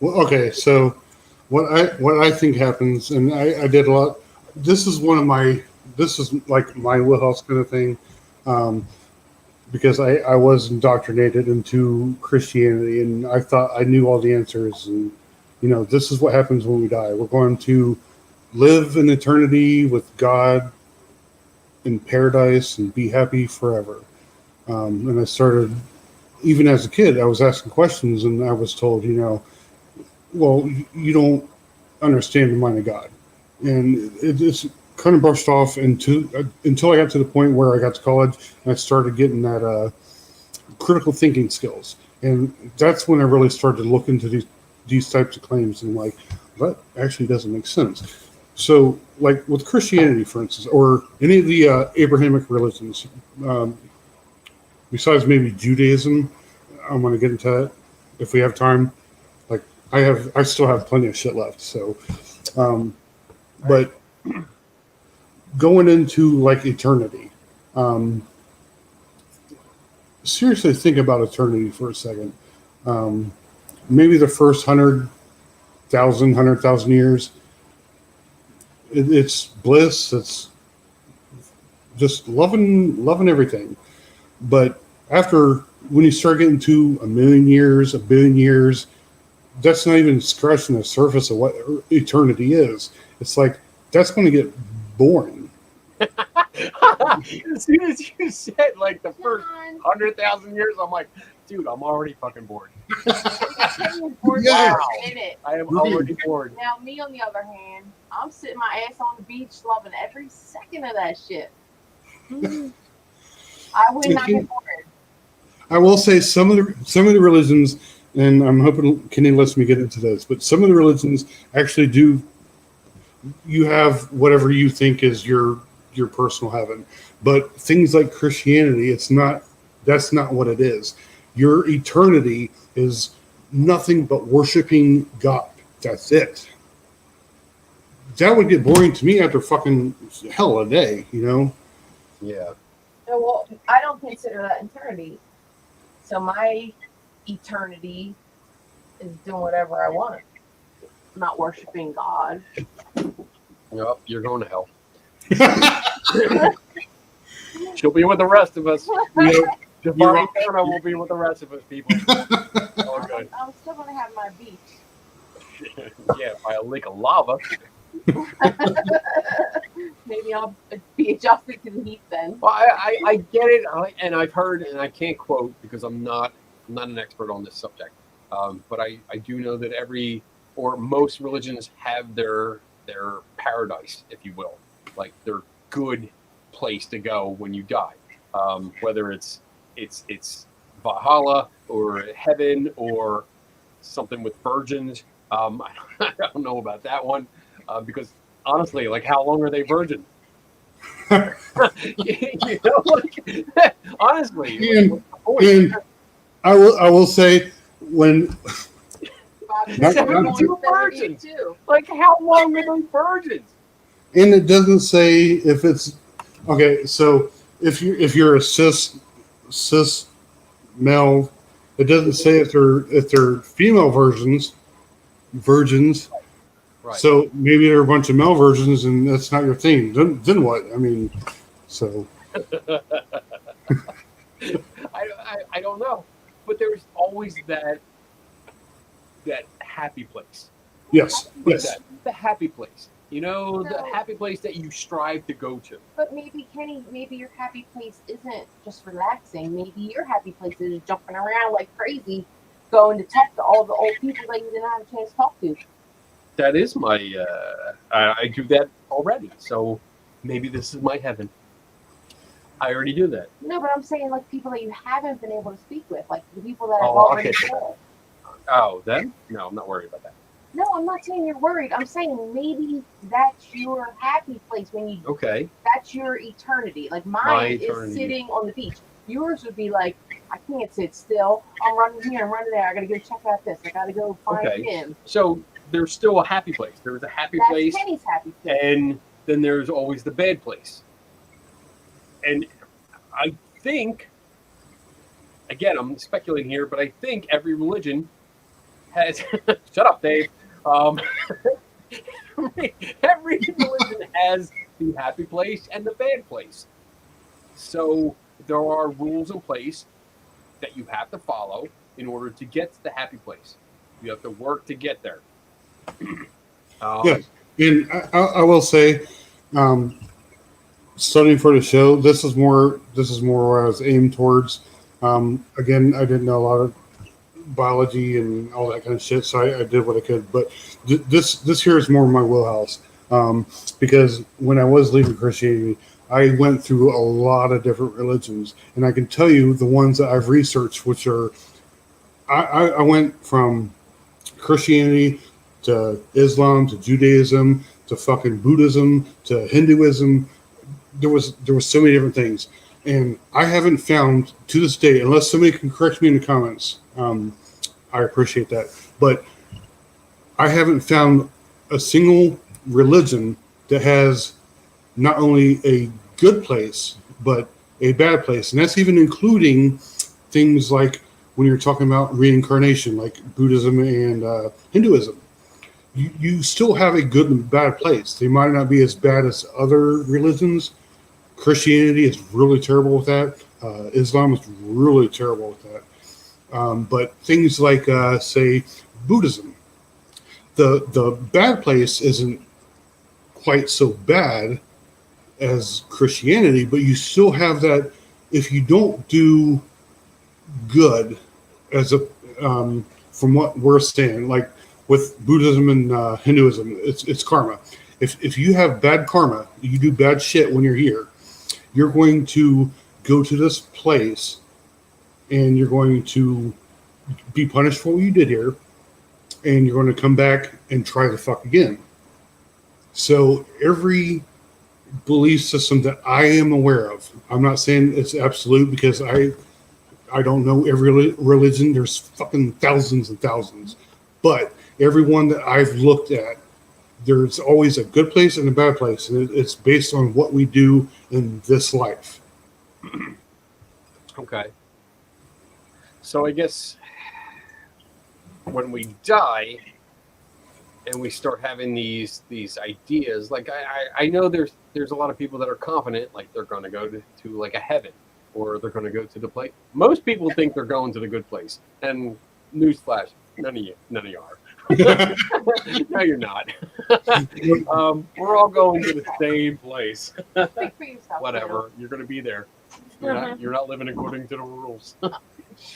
Well, okay, so what I think happens, and I did a lot. This is like my wheelhouse kind of thing, because I was indoctrinated into Christianity, and I thought I knew all the answers, and this is what happens when we die. We're going to live in eternity with God in paradise and be happy forever. And I started, even as a kid, I was asking questions, and I was told, well, you don't understand the mind of God. And it just kind of brushed off until I got to the point where I got to college and I started getting that critical thinking skills. And that's when I really started to look into these types of claims, and like, that actually doesn't make sense. So, like with Christianity, for instance, or any of the Abrahamic religions, besides maybe Judaism, I'm going to get into that if we have time. Like, I still have plenty of shit left. So, but going into like eternity, seriously think about eternity for a second. Maybe the first 100,000 years, it's bliss. It's just loving everything. But when you start getting to 1,000,000 years, 1 billion years, that's not even scratching the surface of what eternity is. It's like, that's going to get boring. As soon as you said like the first 100,000 years, I'm like, dude, I'm already fucking bored. Yeah. I am already bored. Now, me on the other hand, I'm sitting my ass on the beach, loving every second of that shit. I would not get bored. I will say some of the religions, and I'm hoping Kenny lets me get into this, but some of the religions actually do. You have whatever you think is your personal heaven, but things like Christianity, that's not what it is. Your eternity is nothing but worshiping God. That's it. That would get boring to me after fucking hell of a day, Yeah. No, well, I don't consider that eternity. So my eternity is doing whatever I want. I'm not worshiping God. Yep, you're going to hell. She'll be with the rest of us. Devon Turner will be with the rest of us, people. All good. I'm still going to have my beach. Yeah, by a lake of lava. Maybe I'll be adjusted to the heat then. Well, I get it, and I've heard, and I can't quote because I'm not an expert on this subject, but I do know that most religions have their paradise, if you will, like their good place to go when you die, whether it's Valhalla or heaven or something with virgins. I don't know about that one. Because honestly, like, how long are they virgin? Honestly. And I will say, when 72 virgins. Like, how long are they virgins? And it doesn't say if it's okay. So if you're a cis male, it doesn't say if they're female virgins. Right. So maybe there are a bunch of male versions, and that's not your thing. Then what? I mean, so. I don't know, but there's always that happy place. Yes. What Yes. is that? The happy place. You know, the happy place that you strive to go to. But maybe, Kenny, maybe your happy place isn't just relaxing. Maybe your happy place is jumping around like crazy, going to talk to all the old people that you didn't have a chance to talk to. That is my, I do that already. So maybe this is my heaven. I already do that. No, but I'm saying like people that you haven't been able to speak with, like the people that I've Oh, I'll already get to told. Oh, then? No, I'm not worried about that. No, I'm not saying you're worried. I'm saying maybe that's your happy place when you. Okay. That's your eternity. Like mine is sitting on the beach. Yours would be like, I can't sit still. I'm running here. I'm running there. I gotta go check out this. I gotta go find him. So there's still a happy place. There's a happy place. That's Kenny's happy place. And then there's always the bad place. And I think, again, I'm speculating here, but I think every religion has. Shut up, Dave. Every religion has the happy place and the bad place. So there are rules in place that you have to follow in order to get to the happy place. You have to work to get there. Yeah, and I will say, studying for the show, this is more where I was aimed towards. Again, I didn't know a lot of biology and all that kind of shit, so I did what I could. But this here is more my wheelhouse, because when I was leaving Christianity, I went through a lot of different religions, and I can tell you the ones that I've researched, which are I went from Christianity to Islam to Judaism to fucking Buddhism to Hinduism. There was so many different things, and I haven't found to this day, unless somebody can correct me in the comments. I appreciate that, but I haven't found a single religion that has not only a good place but a bad place, and that's even including things like when you're talking about reincarnation, like Buddhism and Hinduism. You still have a good and bad place. They might not be as bad as other religions. Christianity is really terrible with that. Islam is really terrible with that. But things like, say, Buddhism, the bad place isn't quite so bad as Christianity, but you still have that. If you don't do good, as a from what we're saying, like with Buddhism and Hinduism, it's karma. If you have bad karma, you do bad shit when you're here, you're going to go to this place and you're going to be punished for what you did here, and you're going to come back and try the fuck again. So every belief system that I am aware of, I'm not saying it's absolute because I don't know every religion. There's fucking thousands and thousands, but every one that I've looked at, there's always a good place and a bad place, and it's based on what we do in this life. Okay. So I guess when we die and we start having these ideas, like I know there's a lot of people that are confident, like they're going to go to like a heaven, or they're going to go to the place. Most people think they're going to the good place, and newsflash, none of you are. No, you're not. We're all going to the same place. Speak for yourself. Whatever, you're going to be there. You're not living according to the rules.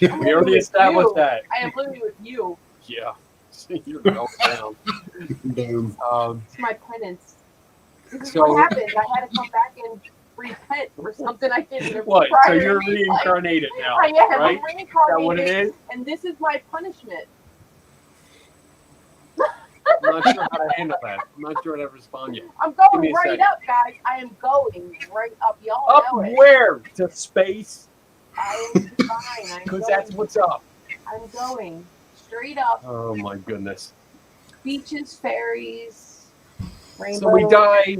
We already established that. I am living with you. Yeah, you're going down. It's my penance. This is what happens. I had to come back and repent for something I did. What? So you're reincarnated now, I am. right? I'm reincarnated. Is that what it is? And this is my punishment. I'm not sure how to handle that. I'm not sure how to respond yet. I'm going right up, guys. I am going right up. Y'all up know it. Where? To space? I am fine. Because that's what's up. I'm going straight up. Oh my goodness. Beaches, ferries, rainbow. So we die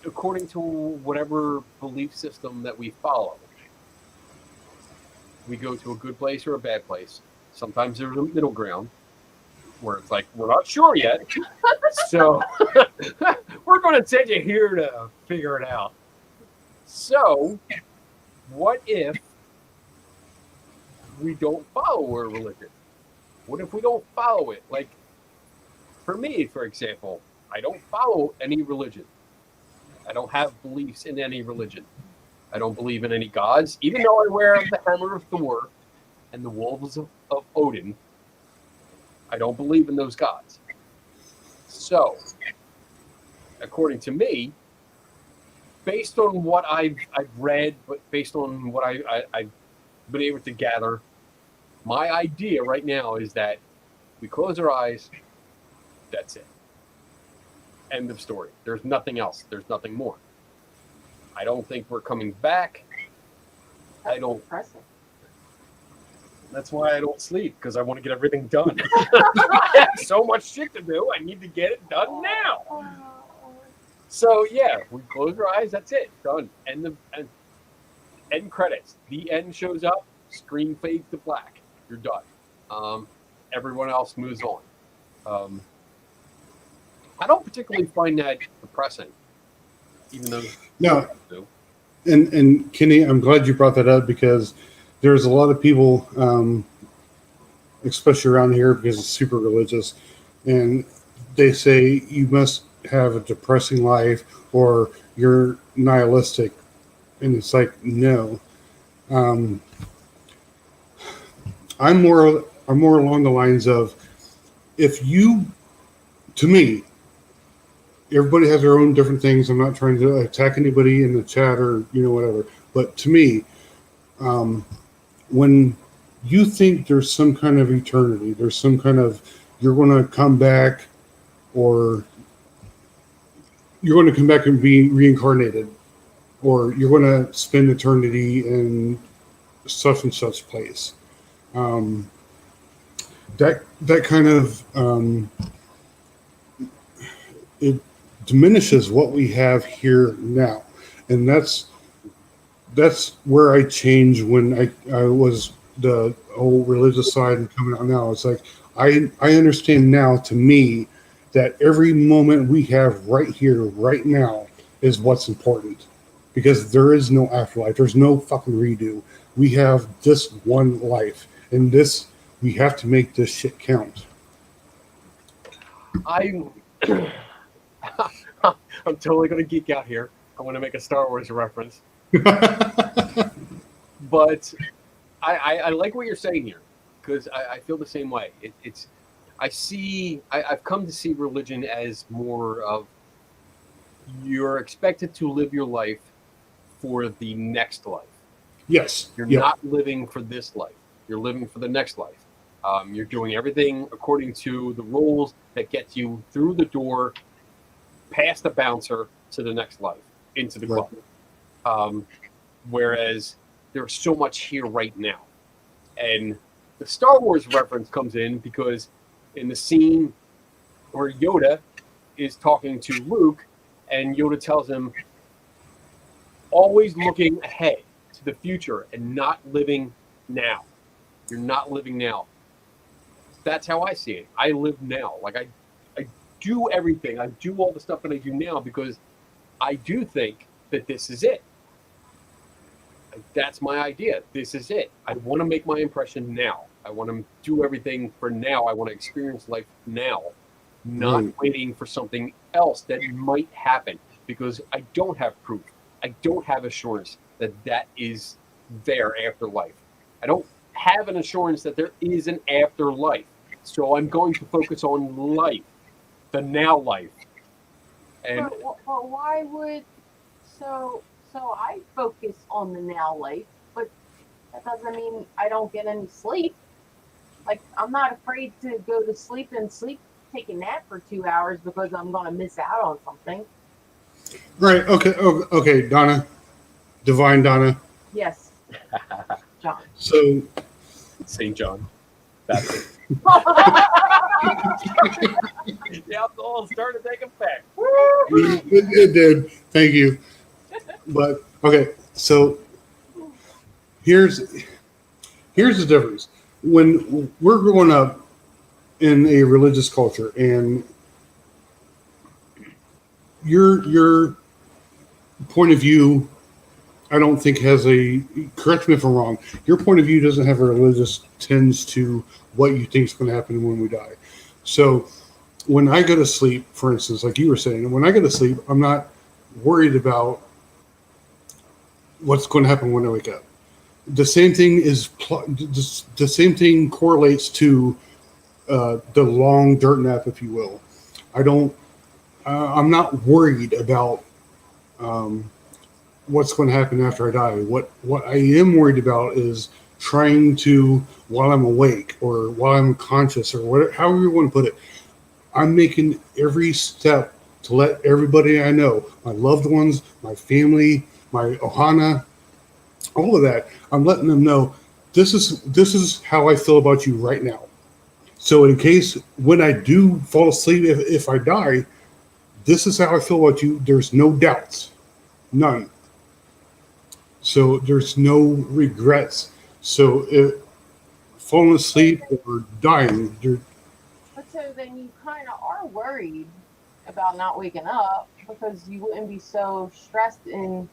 according to whatever belief system that we follow. We go to a good place or a bad place. Sometimes there's a middle ground where it's like, we're not sure yet. So we're going to send you here to figure it out. So what if we don't follow a religion? What if we don't follow it? Like, for me, for example, I don't follow any religion. I don't have beliefs in any religion. I don't believe in any gods, even though I wear the hammer of Thor and the wolves of Odin. I don't believe in those gods. So, according to me, based on what I've read, but based on what I've been able to gather, my idea right now is that we close our eyes, that's it. End of story. There's nothing else. There's nothing more. I don't think we're coming back. That's impressive. That's why I don't sleep, because I want to get everything done. I have so much shit to do. I need to get it done now. So yeah, we close our eyes. That's it. Done. End credits. The end shows up. Screen fades to black. You're done. Everyone else moves on. I don't particularly find that depressing, even though No. do. And Kenny, I'm glad you brought that up because there's a lot of people, especially around here, because it's super religious, and they say you must have a depressing life or you're nihilistic, and it's like no. I'm more along the lines of to me, everybody has their own different things. I'm not trying to attack anybody in the chat or whatever, but to me, when you think there's some kind of eternity, there's some kind of you're going to come back, or you're going to come back and be reincarnated, or you're going to spend eternity in such and such place. That kind of it diminishes what we have here now, and that's where I changed when I was the whole religious side and coming out now. It's like I understand now, to me, that every moment we have right here, right now, is what's important, because there is no afterlife. There's no fucking redo. We have this one life, and we have to make this shit count. I'm totally going to geek out here. I want to make a Star Wars reference. But I like what you're saying here, because I feel the same way. I've come to see religion as more of you're expected to live your life for the next life. Yes. You're not living for this life. You're living for the next life. You're doing everything according to the rules that get you through the door, past the bouncer, to the next life, into the club. Right. Whereas there's so much here right now. And the Star Wars reference comes in because in the scene where Yoda is talking to Luke, and Yoda tells him, always looking ahead to the future and not living now. You're not living now. That's how I see it. I live now. Like I do everything. I do all the stuff that I do now because I do think that this is it. That's my idea. This is it. I want to make my impression now. I want to do everything for now. I want to experience life now, not waiting for something else that might happen, because I don't have proof. I don't have assurance that is there after life. I don't have an assurance that there is an afterlife. So I'm going to focus on life, the now life. And but why would so I focus on the now life, but that doesn't mean I don't get any sleep. Like, I'm not afraid to go to sleep and take a nap for 2 hours because I'm going to miss out on something. Right. Okay, Donna. Divine Donna. Yes. John. So, St. John. That's it. The alcohol started to take effect. It did. Thank you. But okay, so here's the difference. When we're growing up in a religious culture, and your point of view, I don't think has correct me if I'm wrong, your point of view doesn't have a religious tinge to what you think is going to happen when we die. So when I go to sleep, for instance, like you were saying, when I go to sleep, I'm not worried about what's going to happen when I wake up. The same thing the same thing correlates to the long dirt nap, if you will. I don't. I'm not worried about what's going to happen after I die. What I am worried about is trying to, while I'm awake or while I'm conscious or whatever, however you want to put it, I'm making every step to let everybody I know, my loved ones, my family, my ohana, all of that, I'm letting them know this is how I feel about you right now. So in case when I do fall asleep, if I die, this is how I feel about you. There's no doubts, none. So there's no regrets. So if falling asleep or dying, But so then you kind of are worried about not waking up because you wouldn't be so stressed in.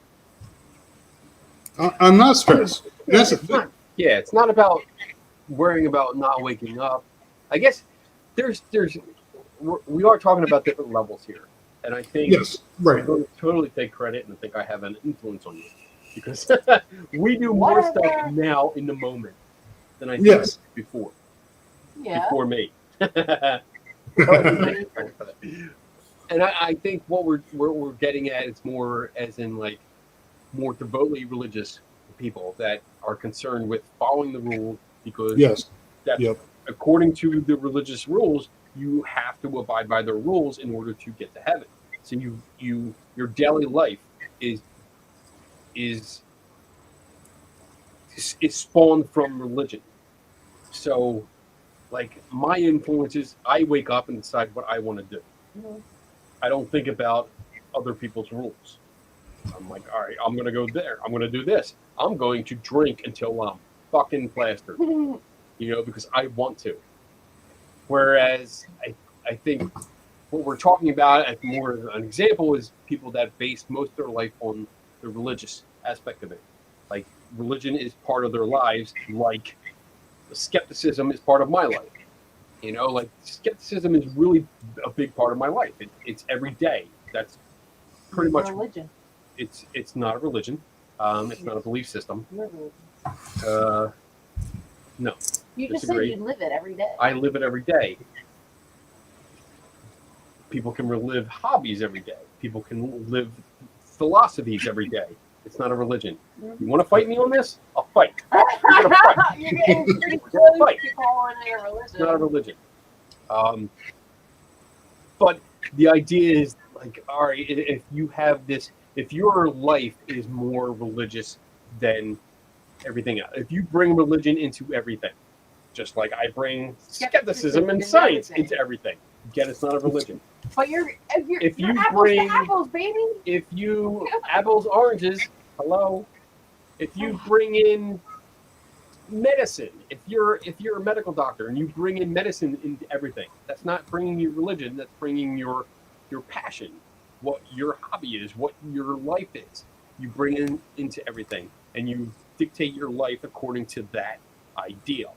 I'm not stressed. It's not about worrying about not waking up. I guess we are talking about different levels here, and I think yes, right. I'm going to totally take credit and think I have an influence on you because we do more stuff now in the moment than I did before. Yeah. Before me. And I think what we're getting at is more as in like more devoutly religious people that are concerned with following the rules because that's according to the religious rules, you have to abide by the rules in order to get to heaven. So your daily life is spawned from religion. So like my influences, I wake up and decide what I want to do. Mm-hmm. I don't think about other people's rules. I'm like, all right, I'm going to go there. I'm going to do this. I'm going to drink until I'm fucking plastered, because I want to. Whereas I think what we're talking about as more of an example is people that base most of their life on the religious aspect of it. Like religion is part of their lives, like skepticism is part of my life. Like skepticism is really a big part of my life. It's every day. That's pretty much religion. It's not a religion. It's not a belief system. No. You just said you live it every day. I live it every day. People can relive hobbies every day. People can live philosophies every day. It's not a religion. You want to fight me on this? I'll fight. You're getting pretty close to calling it a religion. It's not a religion. But the idea is like, all right, if you have this, if your life is more religious than everything else, if you bring religion into everything, just like I bring skepticism and science into everything, again, it's not a religion. But if you bring apples, baby. If you apples, oranges, hello. If you bring in medicine, if you're a medical doctor and you bring in medicine into everything, that's not bringing your religion. That's bringing your passion, what your hobby is, what your life is. You bring into everything, and you dictate your life according to that ideal.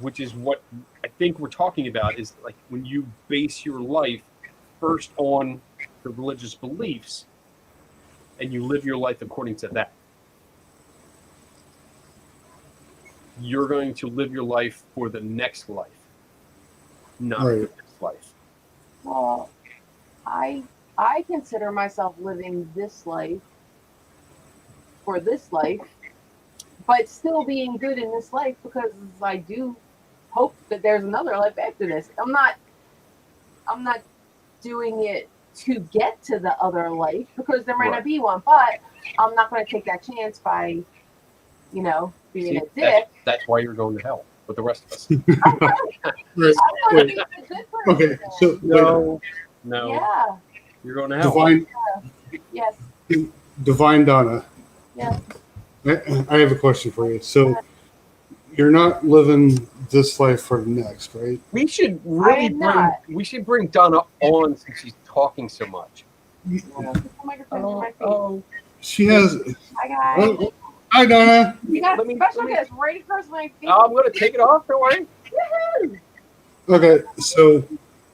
Which is what I think we're talking about is like when you base your life first on the religious beliefs and you live your life according to that. You're going to live your life for the next life, not the next life. Well, I consider myself living this life for this life, but still being good in this life because I do hope that there's another life after this. I'm not doing it to get to the other life because there might not be one, but I'm not going to take that chance by, being a dick. That's why you're going to hell with the rest of us. Okay, so no. Yeah. You're going to hell. Yes. Divine Donna. Yes. I have a question for you. So you're not living this life for the next, right? We should bring Donna on since she's talking so much. She has. Hi guys. Hi Donna. You got a special guest right across my feet. I'm gonna take it off. Don't worry. Okay, so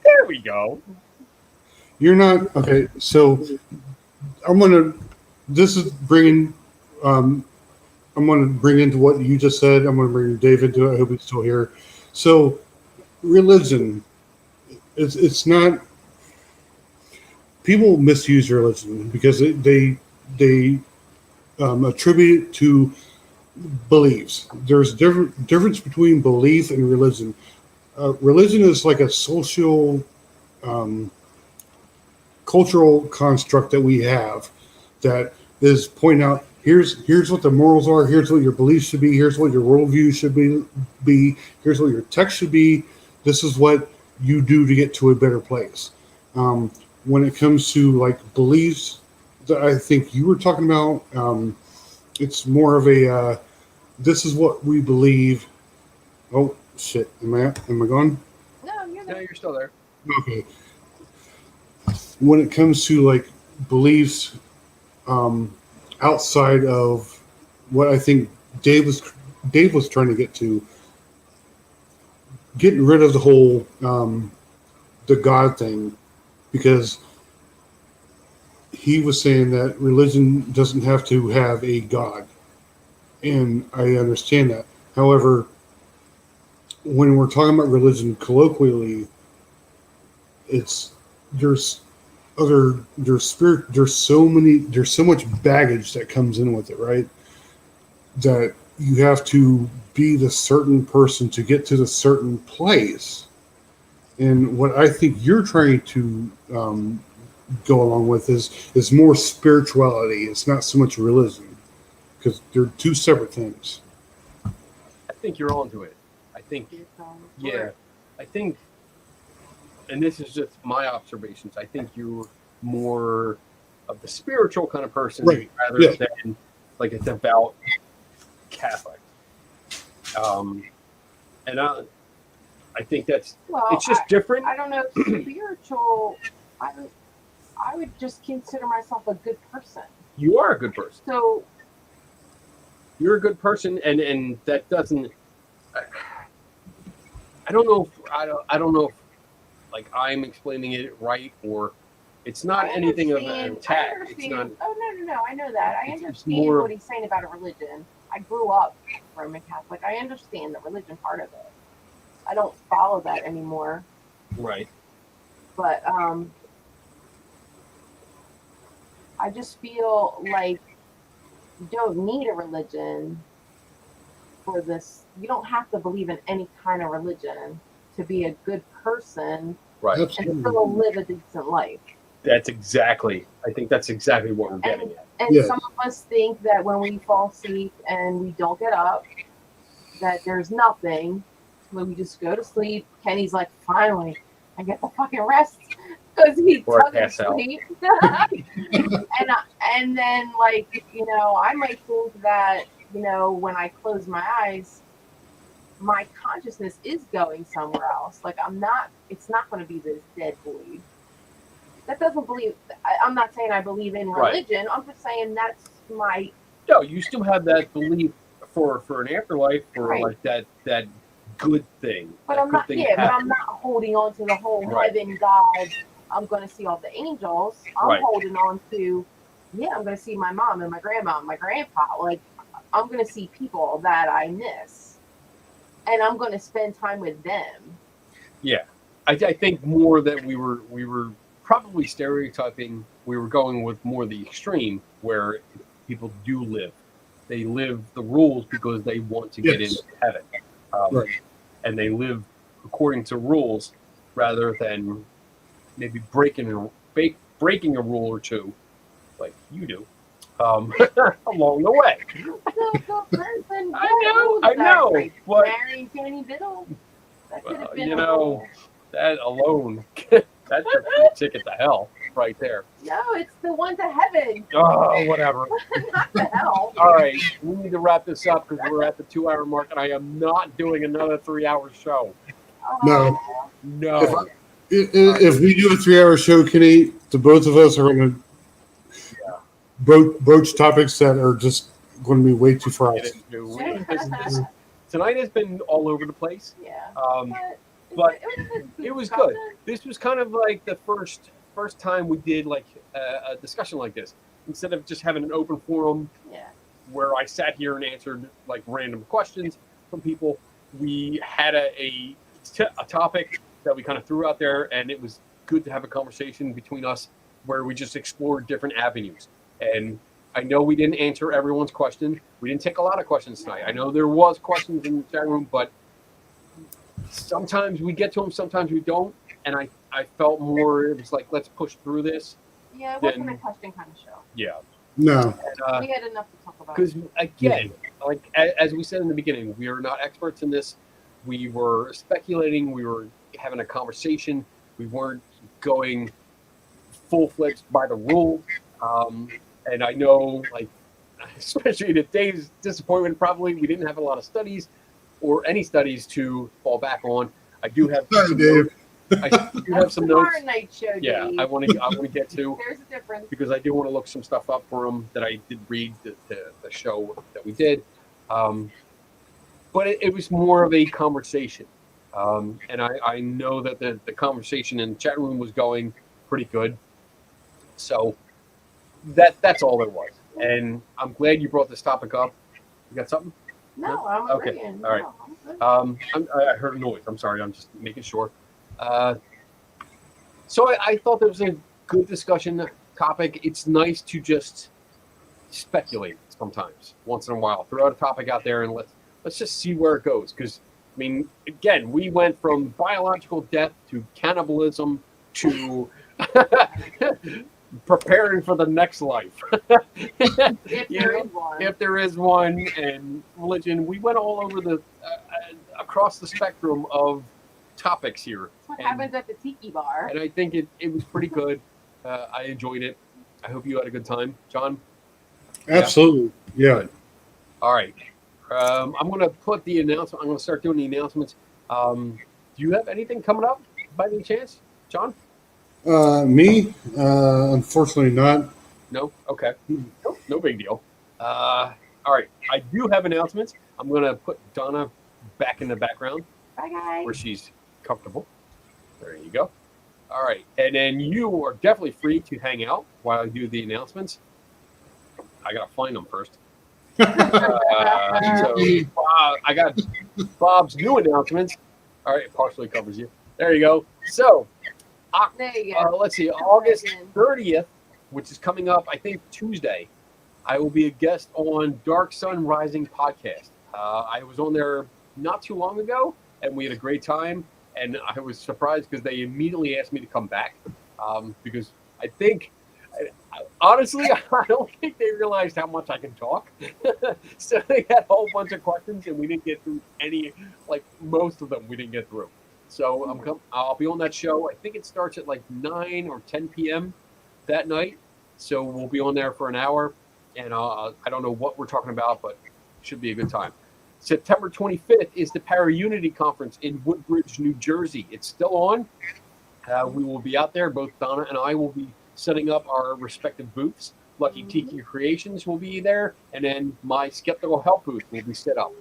There we go. you're not okay. So I'm gonna. This is bringing. I'm gonna bring into what you just said. I'm gonna bring Dave into it. I hope he's still here. So religion. It's not. People misuse religion because they attribute it to beliefs. There's difference between belief and religion. Religion is like a social, um, cultural construct that we have that is pointing out here's what the morals are, here's what your beliefs should be, here's what your worldview should be, here's what your text should be. This is what you do to get to a better place. When it comes to like beliefs that I think you were talking about, it's more of a this is what we believe. Oh shit! Am I gone? No, you're No, not. you're still there. Okay. When it comes to like beliefs, outside of what I think Dave was trying to get to, getting rid of the whole the God thing, because he was saying that religion doesn't have to have a God, and I understand that. However, when we're talking about religion colloquially, it's there's there's spirit, there's so much baggage that comes in with it, right? That you have to be the certain person to get to the certain place. And what I think you're trying to go along with is more spirituality. It's not so much religion, because they're two separate things. I think you're onto it. I think, yeah, I think, and this is just my observations. I think you're more of the spiritual kind of person, Right. rather Yeah. than like a devout Catholic. And I think that's it's just different. I don't know. Spiritual. I would just consider myself a good person. You are a good person. So You're a good person, and that doesn't. I don't know. I don't know if like I'm explaining it right, or it's not I anything of an understand- attack. I It's understand. not. Oh no! I know that. I It's understand more- what he's saying about a religion. I grew up Roman Catholic. I understand the religion part of it. I don't follow that anymore. Right. But I just feel like you don't need a religion for this. You don't have to believe in any kind of religion to be a good person Right. and Absolutely. still live a decent life. That's exactly. I think that's exactly what we're getting at. And Yes. some of us think that when we fall asleep and we don't get up, that there's nothing. When we just go to sleep, Kenny's like, finally, I get the fucking rest because he Or doesn't pass out. sleep. and then, like, I might think that, when I close my eyes, my consciousness is going somewhere else. Like, it's not going to be this dead void. That doesn't believe. I'm not saying I believe in Right. religion. I'm just saying that's my. No, you still have that belief for an afterlife, for Right. like that good thing. But that I'm good not. thing Yeah, but I'm happening. not holding on to the whole Right. heaven, God. I'm going to see all the angels. I'm Right. holding on to. Yeah, I'm going to see my mom and my grandma and my grandpa. Like, I'm going to see people that I miss, and I'm going to spend time with them. Yeah, I think more that we were probably stereotyping. We were going with more the extreme where people do live. They live the rules because they want to get Yes. into heaven, Right. and they live according to rules rather than maybe breaking a rule or two, like you do, along the way. The person I know, but marrying Kenny Biddle. That could have been. that alone, that's your free ticket to hell right there. No, it's the one to heaven, Oh, whatever. not to hell. All right, we need to wrap this up because we're at the 2-hour mark, and I am not doing another 3-hour show. No. No. If we do a 3-hour show, Kenny, the both of us are going to broach topics that are just going to be way too far out. Tonight has been all over the place. Yeah. Um, But But a it was discussion. good. This was kind of like the first time we did like a discussion like this. Instead of just having an open forum where I sat here and answered like random questions from people, we had a topic that we kind of threw out there, and it was good to have a conversation between us where we just explored different avenues. And I know we didn't answer everyone's question. We didn't take a lot of questions tonight. I know there was questions in the chat room, but sometimes we get to them, sometimes we don't. And I felt more, it was like, let's push through this. Yeah, it wasn't a question kind of show. Yeah. No. And, we had enough to talk about. Because again, like as we said in the beginning, we are not experts in this. We were speculating. We were having a conversation. We weren't going full-fledged by the rule. And I know, like, especially to Dave's disappointment, probably we didn't have a lot of studies or any studies to fall back on. I do have some notes. I do have some notes. Night show, yeah, Dave. I want to get to. There's a difference. Because I do want to look some stuff up for them that I did read the show that we did. But it was more of a conversation. And I know that the conversation in the chat room was going pretty good. So that's all there was. And I'm glad you brought this topic up. You got something? No, I'm okay. agreeing. All right. No, I heard a noise. I'm sorry. I'm just making sure. So I thought that was a good discussion topic. It's nice to just speculate sometimes, once in a while. Throw out a topic out there and let's just see where it goes. Because I mean, again, we went from biological death to cannibalism to preparing for the next life. If there is one, and religion. We went all over the across the spectrum of topics here. That's what happens at the tiki bar. And I think it was pretty good. I enjoyed it. I hope you had a good time, John. Absolutely. Yeah. Good. All right. I'm going to put the announcement. I'm going to start doing the announcements. Do you have anything coming up by any chance, John? Me? Unfortunately not. No? Okay. No big deal. All right. I do have announcements. I'm going to put Donna back in the background. Bye, guys. Where she's comfortable. There you go. All right. And then you are definitely free to hang out while I do the announcements. I got to find them first. So I got Bob's new announcements. All right. It partially covers you. There you go. So, there you go. Let's see. August 30th, which is coming up, I think, Tuesday, I will be a guest on Dark Sun Rising podcast. I was on there not too long ago, and we had a great time. And I was surprised because they immediately asked me to come back because I think, honestly, I don't think they realized how much I can talk. So they had a whole bunch of questions, and we didn't get through any, like most of them we didn't get through. So I'll be on that show. I think it starts at like 9 or 10 p.m. that night. So we'll be on there for an hour. And I don't know what we're talking about, but it should be a good time. September 25th is the Para-Unity Conference in Woodbridge, New Jersey. It's still on. We will be out there. Both Donna and I will be setting up our respective booths. Lucky Tiki Creations will be there. And then my Skeptical Help booth will be set up.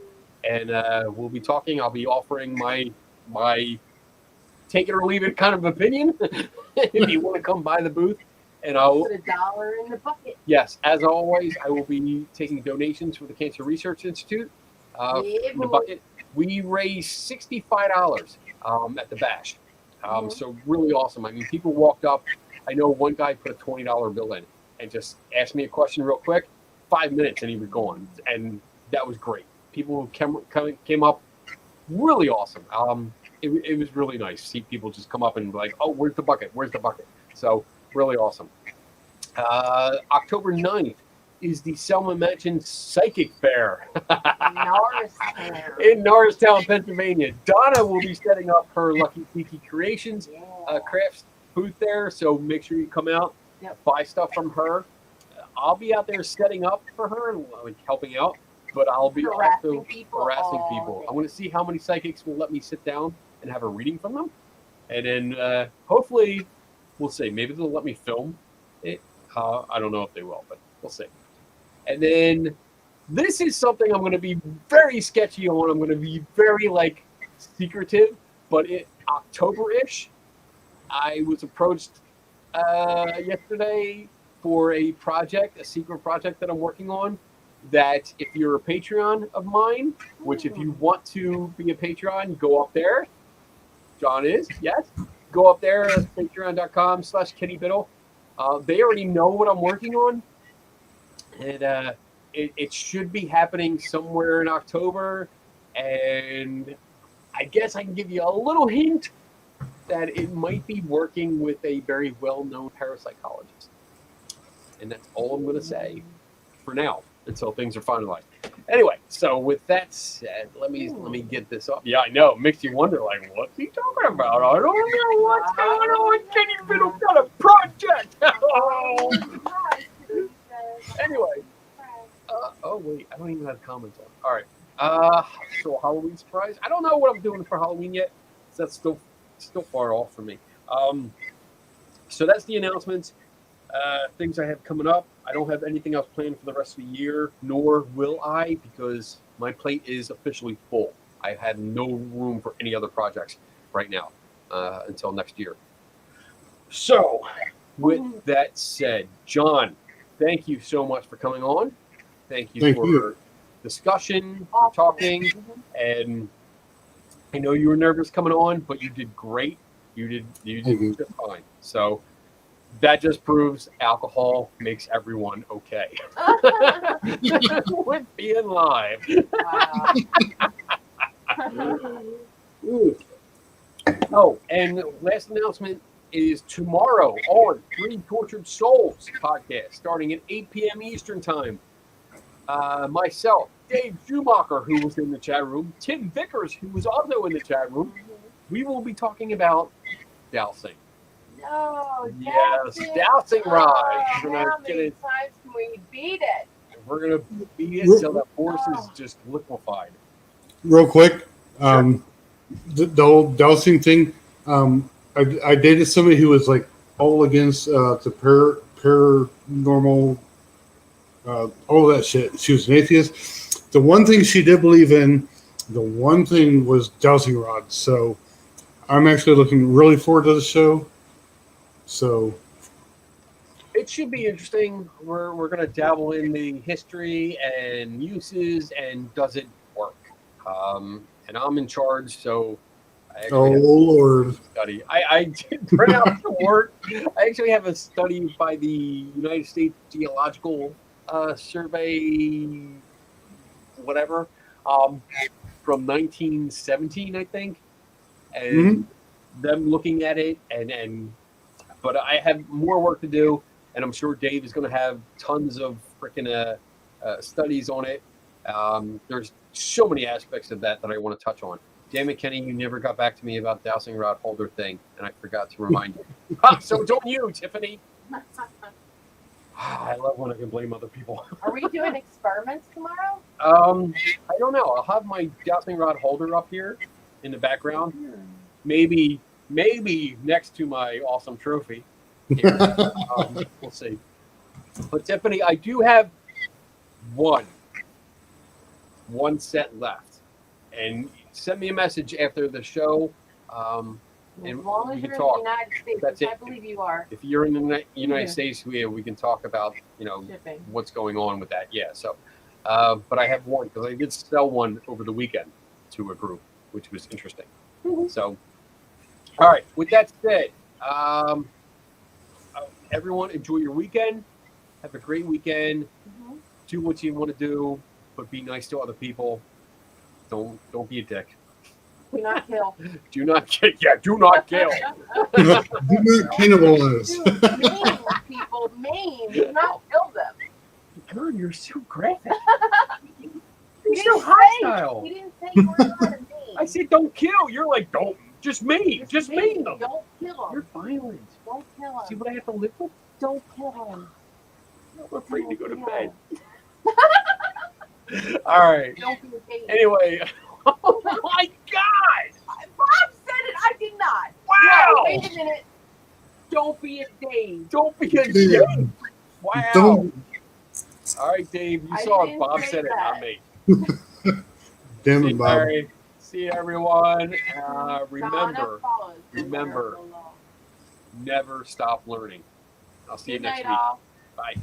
And we'll be talking. I'll be offering my take it or leave it kind of opinion if you want to come by the booth. And I'll put $1 in the bucket. Yes, as always, I will be taking donations for the Cancer Research Institute. In the bucket, we raised $65 at the bash. So really awesome. I mean, people walked up. I know one guy put a $20 bill in and just asked me a question real quick. 5 minutes and he was gone, and that was great. People came up, really awesome. It was really nice to see people just come up and be like, "Oh, where's the bucket? Where's the bucket?" So really awesome. October 9th is the Selma Mansion Psychic Fair in Norristown, Pennsylvania. Donna will be setting up her Lucky Tiki Creations crafts booth there, so make sure you come out, buy stuff from her. I'll be out there setting up for her and like helping out, but I'll be also harassing people. I want to see how many psychics will let me sit down and have a reading from them, and then hopefully we'll see. Maybe they'll let me film it. I don't know if they will, but we'll see. And then this is something I'm going to be very sketchy on. I'm going to be very secretive, but October-ish, I was approached yesterday for a project, a secret project that I'm working on. That if you're a Patreon of mine, which if you want to be a Patreon, go up there. John is, yes. Go up there, patreon.com/KennyBiddle. They already know what I'm working on. And it should be happening somewhere in October. And I guess I can give you a little hint that it might be working with a very well-known parapsychologist. And that's all I'm going to say for now until things are finalized. Anyway, so with that said, let me get this up. Yeah, I know. Makes you wonder, like, what's he talking about? I don't know what's going on. Kenny Biddle got a project. Anyway. Oh, wait. I don't even have comments on. All right. So Halloween surprise. I don't know what I'm doing for Halloween yet. So that's still far off for me. So that's the announcements. Things I have coming up. I don't have anything else planned for the rest of the year, nor will I, because my plate is officially full. I have no room for any other projects right now until next year. So, with that said, John, thank you so much for coming on. Thank you for discussion, for talking, and I know you were nervous coming on, but you did great. You did just fine. So that just proves alcohol makes everyone okay. With being live. Oh, and last announcement is tomorrow on Three Tortured Souls podcast, starting at 8 p.m. Eastern Time. Myself, Dave Schumacher, who was in the chat room, Tim Vickers, who was also in the chat room, we will be talking about dowsing. No, yes, dowsing rods. How many times can we beat it? We're gonna beat it until that horse is just liquefied. Real quick, the old dowsing thing. I dated somebody who was like all against the paranormal, all that shit. She was an atheist. The one thing she did believe in, the one thing was dowsing rods. So I'm actually looking really forward to the show. So it should be interesting. We're going to dabble in the history and uses and does it work. And I'm in charge, so I Lord, study. I did print out some work. I actually have a study by the United States Geological Survey, whatever, from 1917, I think, and them looking at it but I have more work to do, and I'm sure Dave is going to have tons of freaking studies on it. There's so many aspects of that I want to touch on. Damn it, Kenny, you never got back to me about dowsing rod holder thing, and I forgot to remind you. So don't you, Tiffany. I love when I can blame other people. Are we doing experiments tomorrow? I don't know. I'll have my dowsing rod holder up here in the background. Maybe next to my awesome trophy. We'll see. But Tiffany, I do have one set left, and send me a message after the show. As long as you're in the United States, that's it. I believe you are. If you're in the United States, we can talk about shipping. What's going on with that. Yeah. So, but I have one because I did sell one over the weekend to a group, which was interesting. So. All right. With that said, everyone enjoy your weekend. Have a great weekend. Do what you want to do, but be nice to other people. Don't be a dick. Do not kill. Do not kill. Yeah, do not kill. do not cannibalize. Maim people. Maim. Do not kill them. Girl, you're so graphic. You're so hostile. He didn't say you were not a maim. I said don't kill. You're like don't. Just maim them. Don't kill them. You're violent. Don't kill them. See what I have to live with? Don't kill them. I'm afraid to go to bed. All right. Don't be a date. Anyway. Oh my God! Bob said it. I did not. Wow. No, wait a minute. Don't be a Dave. Don't be a Dave. Wow. Don't. All right, Dave. You saw it. Bob said it, not me. Damn it, Bob. See you, everyone. Remember, never stop learning. I'll see you next week. Bye.